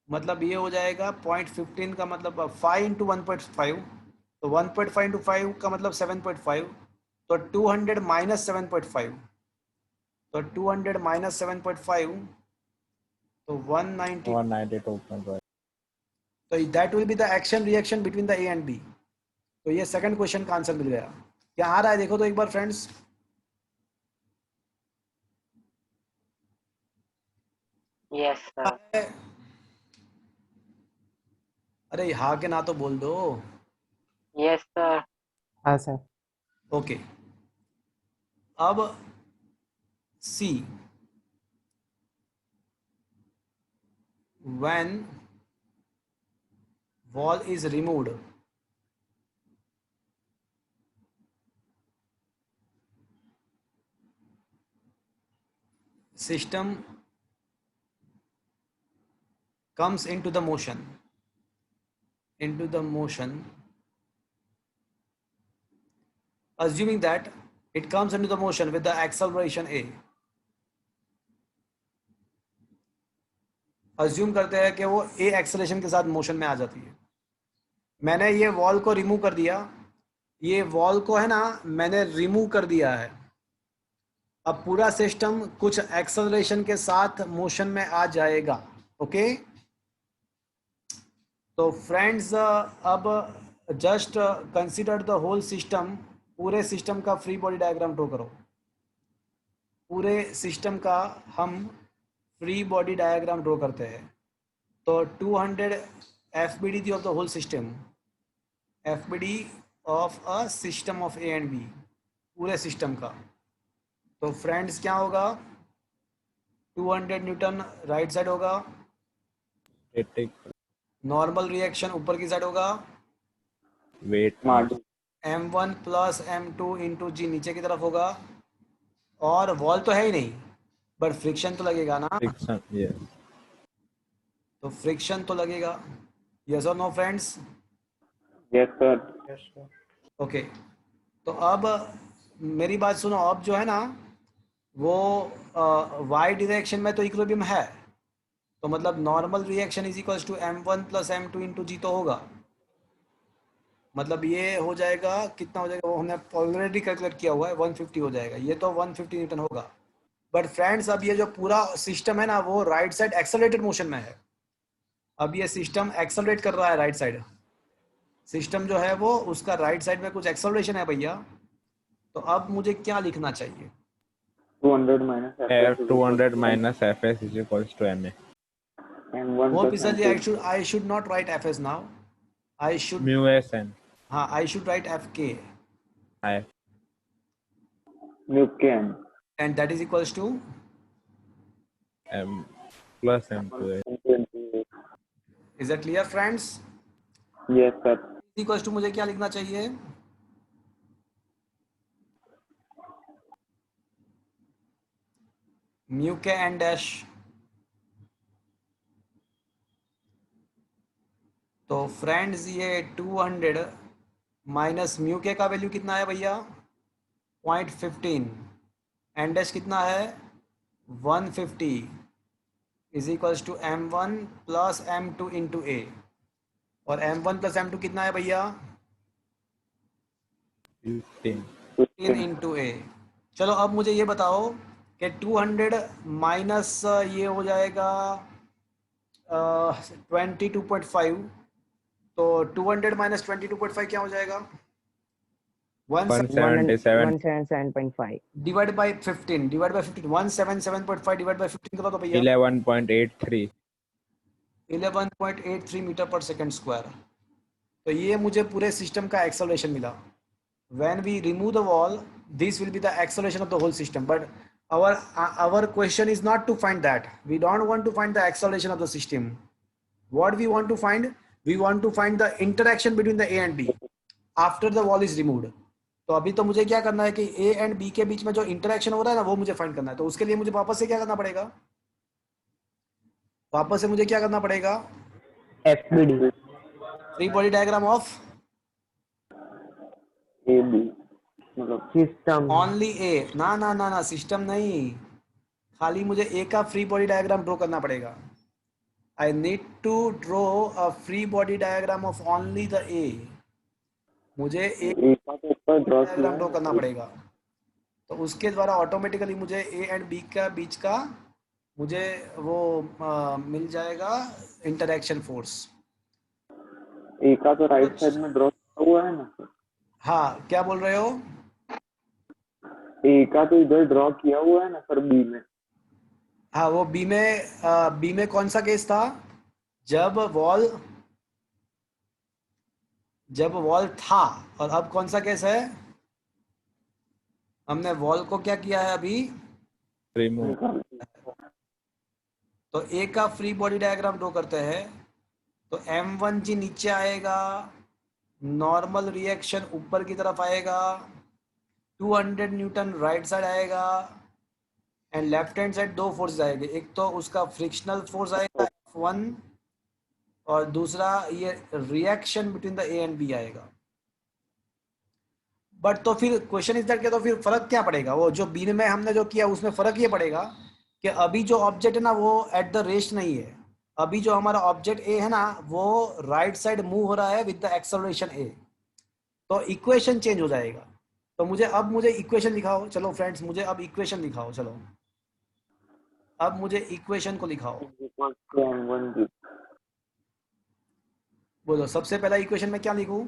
मतलब ये हो जाएगा 0.15 का मतलब 5 इंटू 1.5. तो 1.5 इंटू 5 का मतलब 7.5. तो 200 माइनस 7.5. तो 200 माइनस 7.5 तो 190. 192.5. तो that will be the action reaction between the A and B. तो ये सेकंड क्वेश्चन का आंसर मिल गया. क्या आ रहा है देखो तो एक बार फ्रेंड्स. Yes, sir. अरे हाँ के ना तो बोल दो. Yes, sir. हाँ सर. ओके. अब सी, when wall is removed, system comes into the motion, assuming that it comes into the motion with the acceleration a. Assume करते हैं कि वो ए एक्सेलरेशन के साथ मोशन में आ जाती है. मैंने ये वॉल को रिमूव कर दिया, ये वॉल को है ना मैंने रिमूव कर दिया है. अब पूरा सिस्टम कुछ एक्सेलरेशन के साथ मोशन में आ जाएगा. ओके. तो फ्रेंड्स, अब just consider the whole system. पूरे सिस्टम का फ्री बॉडी डायग्राम ड्रॉ करो. पूरे सिस्टम का हम फ्री बॉडी डायग्राम ड्रॉ करते हैं. तो 200 FBD of the whole system, FBD of a system of A and B, पूरे सिस्टम का. तो फ्रेंड्स क्या होगा, 200 न्यूटन राइट साइड होगा, Static. नॉर्मल रिएक्शन ऊपर की साइड होगा, Weight. m1 plus m2 into जी नीचे की तरफ होगा, और वॉल तो है ही नहीं बट फ्रिक्शन तो लगेगा ना. Friction. Yes. तो फ्रिक्शन तो लगेगा. यस और no friends? Yes sir. Okay. तो अब मेरी बात सुनो. अब जो है ना वो वाई डायरेक्शन में तो इक्विलिब्रियम है, तो मतलब normal reaction is equals to m1 plus m2 into g तो होगा. मतलब ये हो जाएगा, कितना हो जाएगा वो हमने ऑलरेडी कैलकुलेट किया हुआ है, 150 हो जाएगा. ये तो 150 न्यूटन होगा. बट फ्रेंड्स, अब ये जो पूरा सिस्टम है ना वो राइट साइड एक्सेलरेटेड मोशन में है. अब ये सिस्टम एक्सेलरेट कर रहा है राइट साइड. सिस्टम जो है वो उसका राइट साइड में कुछ एक्सेलरेशन है भैया. तो अब मुझे क्या लिखना चाहिए? 200 minus FS 200 minus Fs is equals to Ma. and 1 वो plus पिछले M2. I should not write FS now. I should Mu Sn. हाँ I should write FK. I. mu Km. and that is equals to M plus M2A. is that clear friends? Yes, sir. Equals to मुझे क्या लिखना चाहिए? म्यू के एन डैश। तो फ्रेंड्स ये 200 माइनस म्यू के का वैल्यू कितना है भैया? 0.15। एन डैश कितना है? 150 is equals to m1 plus m2 into a. और m1 प्लस m2 कितना है भैया? 15. 15 इंटू ए। चलो अब मुझे ये बताओ कि 200 माइनस ये हो जाएगा 22.5। तो 200 माइनस 22.5 क्या हो जाएगा? 177. 177.5. Divide by 15 divide by 15 177.5 divide by 15 करो तो भैया 11.83. 11.83 मीटर पर सेकंड स्क्वायर। तो ये मुझे पूरे सिस्टम का एक्सेलरेशन मिला। When we remove the wall, this will be the acceleration of the whole system. But our question is not to find that. We don't want to find the acceleration of the system. What we want to find? We want to find the interaction between the A and B after the wall is removed. तो अभी तो मुझे क्या करना है कि A and B के बीच में जो इंटरेक्शन हो रहा है ना वो मुझे फाइंड करना है। तो उसके लिए मुझे वापस से क्या करना पड़ेगा? वापस से मुझे क्या करना पड़ेगा? FBD. Free body diagram of AB मतलब System. ओनली ए। ना ना ना ना सिस्टम नहीं, खाली मुझे ए का फ्री बॉडी डायग्राम ड्रॉ करना पड़ेगा। I need to draw a free body diagram of only the A. मुझे ए A का तो ऊपर ड्रॉ किया डायग्राम ड्रॉ है। करना पड़ेगा। तो उसके द्वारा ऑटोमेटिकली मुझे ए एंड बी का बीच का मुझे वो मिल जाएगा इंटरेक्शन फोर्स। A का तो राइट साइड में ड्रॉ किया हुआ है ना सर। हाँ क्या बोल रहे हो? A का तो इधर ड्रॉ किया हुआ है ना सर B में। हाँ वो बी में कौन सा केस था? जब वॉल था। और अब कौन सा केस है? हमने वॉल को क्या किया है अभी? Remove. तो ए का फ्री बॉडी डायग्राम ड्रॉ करते हैं। तो m1 जी नीचे आएगा, नॉर्मल रिएक्शन ऊपर की तरफ आएगा, 200 न्यूटन राइट साइड आएगा एंड लेफ्ट हैंड साइड दो फोर्स आएंगे। एक तो उसका फ्रिक्शनल फोर्स आएगा F1 और दूसरा ये reaction between the A and B आएगा। बट तो फिर क्वेश्चन इज दैट कि तो फिर फर्क क्या पड़ेगा? वो जो बी में हमने जो किया उसमें फर्क ये पड़ेगा कि अभी जो ऑब्जेक्ट है ना वो एट द रेस्ट नहीं है। अभी जो हमारा ऑब्जेक्ट ए है ना वो राइट साइड मूव हो रहा है विद द एक्सेलरेशन ए। तो इक्वेशन चेंज हो जाएगा। तो मुझे इक्वेशन लिखाओ। चलो फ्रेंड्स मुझे अब इक्वेशन लिखाओ। चलो अब मुझे इक्वेशन को लिखाओ। M1G बोलो सबसे पहला इक्वेशन में क्या लिखूं?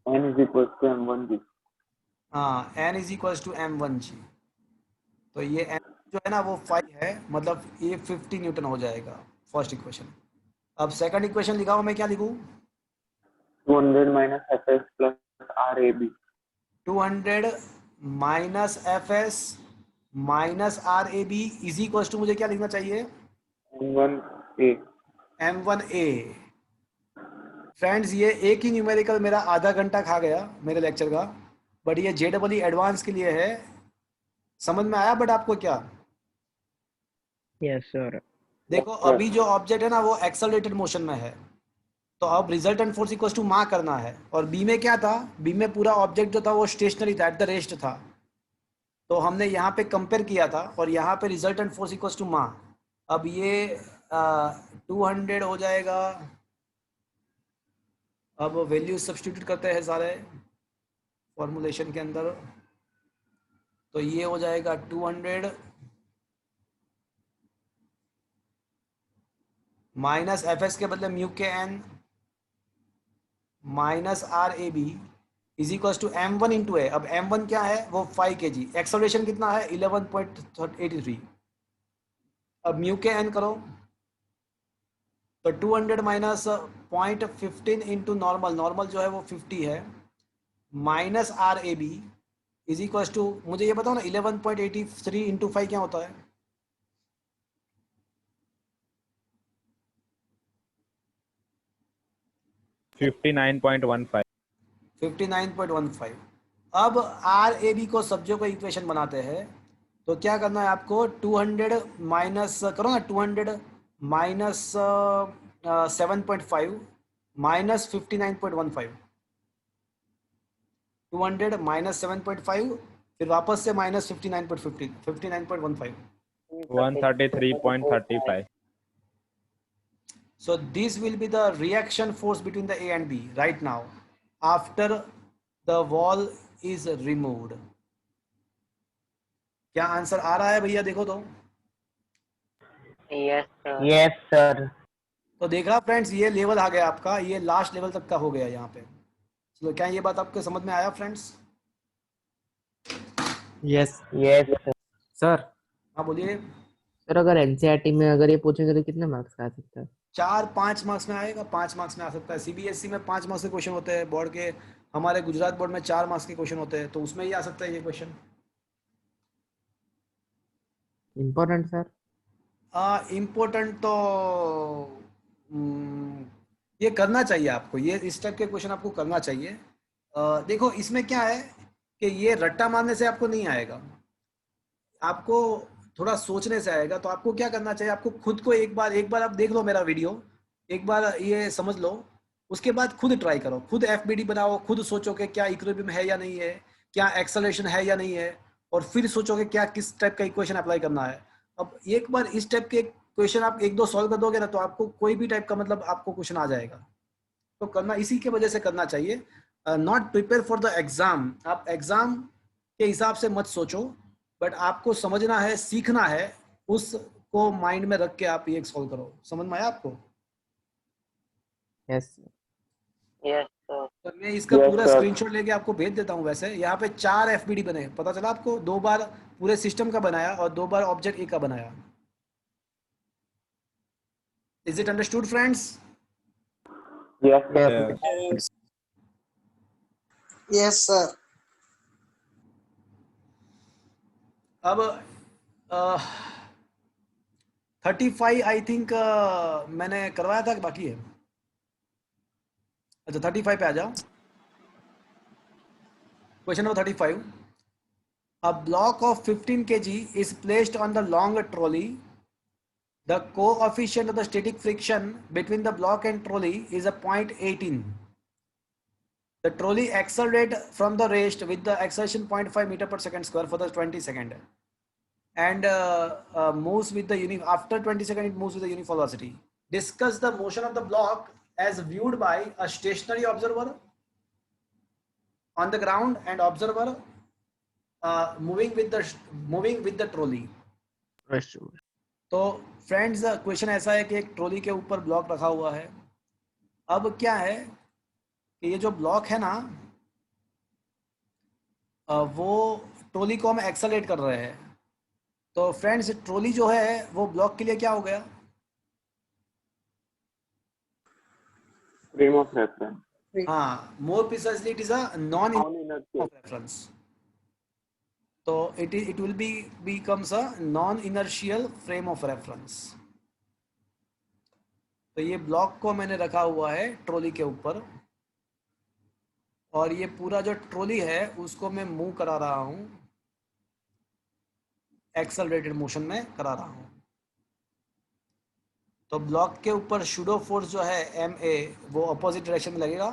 N is equals to M1G। हाँ n is equals to m1g। तो ये n जो है ना वो 5 है, मतलब ये 50 न्यूटन हो जाएगा फर्स्ट इक्वेशन। अब सेकंड इक्वेशन लिखाओ। मैं क्या लिखूं? 200 minus FS plus RAB। 200 minus FS minus RAB is equals to मुझे क्या लिखना चाहिए? M1A। m1a। फ्रेंड्स ये एक ही न्यूमेरिकल मेरा आधा घंटा खा गया मेरे लेक्चर का, बट ये JEE एडवांस के लिए है। समझ में आया? बट आपको क्या Yes, sir. देखो अभी जो ऑब्जेक्ट है ना वो एक्सेलरेटेड मोशन में है। तो अब रिजल्टेंट फोर्स इक्वल्स टू मा करना है। और बी में क्या था? बी में पूरा ऑब्जेक्ट जो था वो स्टेशनरी था, एट द रेस्ट था। तो हमने यहाँ पे कंपेयर किया था और यहाँ पे रिजल्टेंट फोर्स इक्वल्स टू मा। अब ये 200 हो जाएगा। अब वैल्यू सब्स्टिट्यूट करते हैं सारे फॉर्मूलेशन के अंदर। तो ये हो जाएगा 200 माइनस FS के बदले म्यू के N minus RAB is equals to m1 into a. अब m1 क्या है? वो 5 kg। एक्सेलरेशन कितना है? 11.83। अब म्यू के एन करो तो 200 माइनस 0.15 इंटू नॉर्मल जो है वो 50 है, minus RAB is equal to, मुझे ये बताओ ना 11.83 इंटू 5 क्या होता है? $59.15. 59.15। अब आर ए बी को सब्जियों को इक्वेशन बनाते हैं, तो क्या करना है आपको? 200 माइनस करो ना, 200 माइनस 7.5 माइनस 59.15, 200 माइनस 7.5 फिर वापस से minus 59.15, 133.35. So this will be the reaction force between the A and B right now after the wall is removed. क्या आंसर आ रहा है भैया? देखो तो। Yes, sir. Yes sir. तो देख रहा फ्रेंड्स, ये लेवल आ गया आपका, ये लास्ट लेवल तक का हो गया यहाँ पे। चलो, क्या ये बात आपको समझ में आया friends? Yes yes sir. Sir. हाँ बोलिए। सर अगर एनसीईआरटी में अगर ये पूछेंगे तो कितने मार्क्स का आ सकता है? 4-5 मार्क्स में आएगा, 5 मार्क्स में आ सकता है। सीबीएसई में 5 मार्क्स के क्वेश्चन होते हैं, बोर्ड के, हमारे गुजरात बोर्ड में 4 मार्क्स के क्वेश्चन होते हैं, तो उसमें ही आ सकता है ये क्वेश्चन। Important sir? इम्पोर्टेंट तो ये करना चाहिए आपको, ये इस टाइप के क्वेश्चन आपको करना चाहिए। देखो इसमें क्या है कि ये रट्टा मारने से आपको नहीं आएगा, आपको थोड़ा सोचने से आएगा। तो आपको क्या करना चाहिए? आपको खुद को एक बार आप देख लो मेरा वीडियो, एक बार ये समझ लो, उसके बाद खुद ट्राई करो, खुद एफबीडी बनाओ, खुद सोचो कि क्या इक्विलिब्रियम है या नहीं है, क्या एक्सेलरेशन है या नहीं है, और फिर सोचो कि क्या किस टाइप का इक्वेशन अप्लाई करना है। अब एक बार इस टाइप के क्वेश्चन आप 1-2 सॉल्व कर दोगे ना, तो आपको कोई भी टाइप का मतलब आपको क्वेश्चन आ जाएगा। तो करना इसी के वजह से करना चाहिए, not prepare for the exam. आप एग्जाम के हिसाब से मत सोचो, बट आपको समझना है, सीखना है, उसको माइंड में रख के आप ये सॉल्व करो। समझ में आया आपको? Yes Yes, sir. तो मैं इसका Yes, पूरा sir. स्क्रीनशॉट लेके आपको भेज देता हूँ। वैसे यहाँ पे 4 एफबीडी बने, पता चला आपको? 2 बार पूरे सिस्टम का बनाया और 2 बार ऑब्जेक्ट ए का बनाया। Is it understood friends? Yes, sir. Yeah. Yes, sir. अब 35 आई थिंक मैंने करवाया था कि बाकी है? अच्छा 35 पे आ जाओ। Question number 35। A block of 15 kg is placed on the long trolley. The coefficient of the static friction between the block and trolley is a 0.18. The trolley accelerates from the rest with the acceleration 0.5 meter per second square for the 20 second, and moves with the after 20 seconds it moves with the uniform velocity. Discuss the motion of the block as viewed by a stationary observer on the ground and observer moving with the trolley. तो फ्रेंड्स क्वेश्चन ऐसा है कि एक ट्रॉली के ऊपर ब्लॉक रखा हुआ है। अब क्या है कि ये जो ब्लॉक है ना, वो ट्रॉली को हम एक्सेलरेट कर रहे हैं। तो फ्रेंड्स ट्रॉली जो है वो ब्लॉक के लिए क्या हो गया? Frame of reference. हाँ, more precisely it is a non Non-inertial. Of reference. तो it will becomes a non inertial frame of reference. तो ये ब्लॉक को मैंने रखा हुआ है ट्रॉली के ऊपर, और ये पूरा जो ट्रॉली है उसको मैं मूव करा रहा हूँ, एक्सेलरेटेड मोशन में करा रहा हूँ। तो ब्लॉक के ऊपर शूडो फोर्स जो है MA वो अपोजिट डायरेक्शन में लगेगा,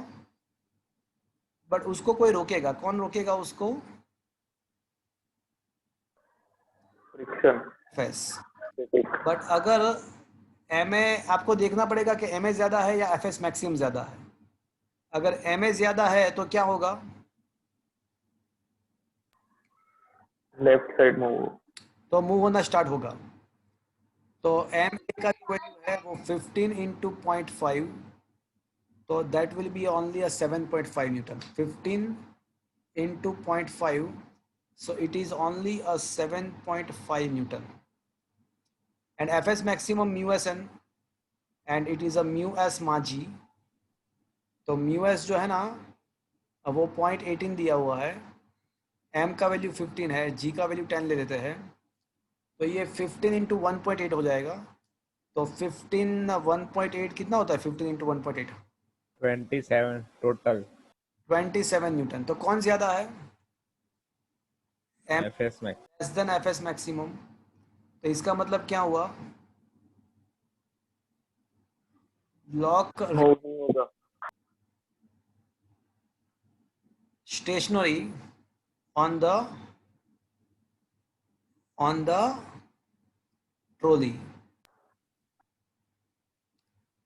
बट उसको कोई रोकेगा। कौन रोकेगा उसको? Friction. फेस। बट अगर MA, आपको देखना पड़ेगा कि MA ज़्यादा है या FS मैक्सिमम ज़्यादा है। अगर MA ज़्यादा है तो क्या होगा? Left side move. तो मूव होना स्टार्ट होगा। तो MA का जो वैल्यू है वो 15 इंटू 0.5, तो that will B only a 7.5 Newton. 15 into 0.5, so it is only a 7.5 Newton. And Fs maximum mu Sn, and it is a mu S ma g. तो mu S जो है ना वो 0.18 दिया हुआ है, m का वैल्यू 15 है, g का वैल्यू 10 ले लेते हैं, तो ये 15 इंटू 1.8 हो जाएगा। तो 15 1.8 कितना होता है? 15 इंटू 1.8 27 टोटल 27 न्यूटन। तो कौन ज़्यादा है? m FS max less than fs maximum. तो इसका मतलब क्या हुआ? ब्लॉक नहीं होगा। stationary on the trolley।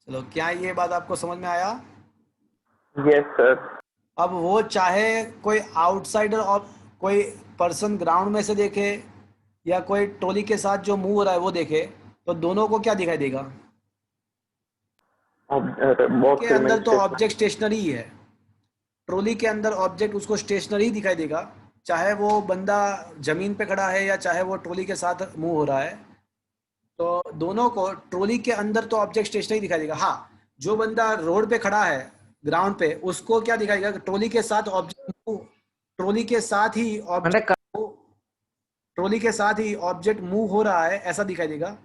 चलो, क्या ये बात आपको समझ में आया? Yes sir. अब वो चाहे कोई आउटसाइडर और कोई पर्सन ग्राउंड में से देखे या कोई ट्रॉली के साथ जो मूव हो रहा है वो देखे, तो दोनों को क्या दिखाई देगा? बॉक्स के अंदर तो ऑब्जेक्ट स्टेशनरी ही है, ट्रॉली के अंदर ऑब्जेक्ट उसको स्टेशनरी ही दिखाई देगा, चाहे वो बंदा जमीन पे खड़ा है या चाहे वो ट्रॉली के साथ मूव हो रहा है। तो दोनों को ट्रॉली के अंदर तो ऑब्जेक्ट स्टेशनरी दिखाई देगा। हाँ, जो बंदा रोड पे खड़ा है ग्राउंड पे, उसको क्या दिखाएगा? ट्रॉली के साथ ऑब्जेक्ट, ट्रॉली के साथ ही ऑब्जेक्ट मूव हो रहा है ऐसा दिखाई देगा।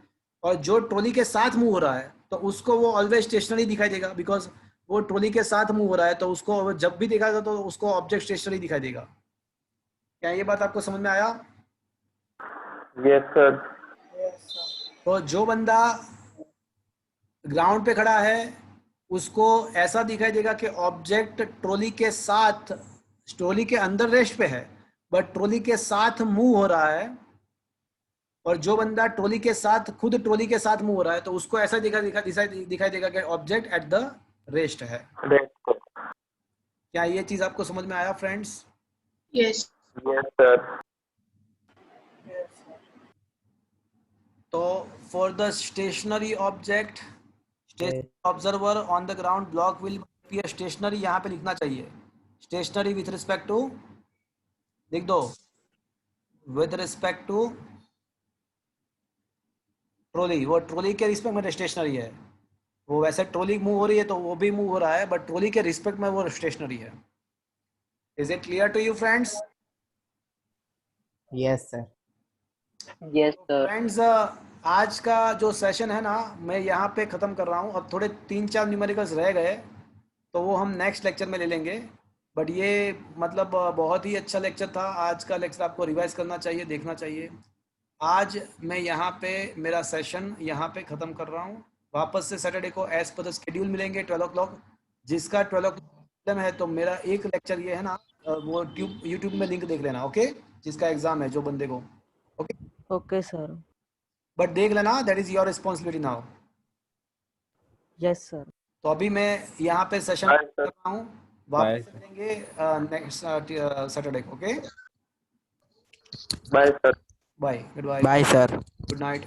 और जो ट्रॉली के साथ मूव हो रहा है तो उसको वो ऑलवेज स्टेशनरी दिखाई देगा, बिकॉज वो ट्रॉली के साथ मूव हो रहा है, तो उसको जब भी दिखाएगा तो उसको ऑब्जेक्ट स्टेशनरी दिखाई देगा। क्या ये बात आपको समझ में आया? Yes sir. तो जो बंदा ग्राउंड पे खड़ा है उसको ऐसा दिखाई देगा कि ऑब्जेक्ट ट्रॉली के साथ, ट्रॉली के अंदर रेस्ट पे है बट ट्रॉली के साथ मूव हो रहा है। और जो बंदा ट्रॉली के साथ, खुद ट्रॉली के साथ मूव हो रहा है, तो उसको ऐसा दिखाई देगा कि ऑब्जेक्ट एट द रेस्ट है। क्या ये चीज आपको समझ में आया फ्रेंड्स? Yes. Yes sir. तो for the stationary object, observer on the ground block will be stationary, यहाँ पे लिखना चाहिए स्टेशनरी विथ रिस्पेक्ट टू, लिख दो विथ रिस्पेक्ट टू ट्रॉली। वो ट्रॉली के रिस्पेक्ट में स्टेशनरी है। वो वैसे ट्रॉली मूव हो रही है तो वो भी मूव हो रहा है, बट ट्रॉली के रिस्पेक्ट में वो स्टेशनरी है। Is it clear to you friends? Yes sir. Yes, sir. फ्रेंड्स, आज का जो सेशन है ना, मैं यहाँ पे ख़त्म कर रहा हूँ। अब थोड़े 3-4 न्यूमेरिकल्स रह गए तो वो हम नेक्स्ट लेक्चर में ले लेंगे। बट ये मतलब बहुत ही अच्छा लेक्चर था। आज का लेक्चर आपको रिवाइज करना चाहिए, देखना चाहिए। आज मैं यहाँ पे मेरा सेशन यहाँ पे ख़त्म कर रहा हूँ। वापस से सैटरडे को एज पर द शेड्यूल मिलेंगे 12 o'clock। जिसका 12 o'clock है तो मेरा एक लेक्चर ये है ना, वो यूट्यूब में लिंक देख लेना, ओके? जिसका एग्ज़ाम है जो बंदे को, ओके? Okay sir. बट देख लेना, that is your responsibility now. Yes sir. तो अभी मैं यहाँ पे सेशन Bye, कर sir. रहा हूँ, Bye, वापस sir. मिलेंगे नेक्स्ट सैटरडे को, okay? Bye sir. Bye, good bye, bye sir. Good night.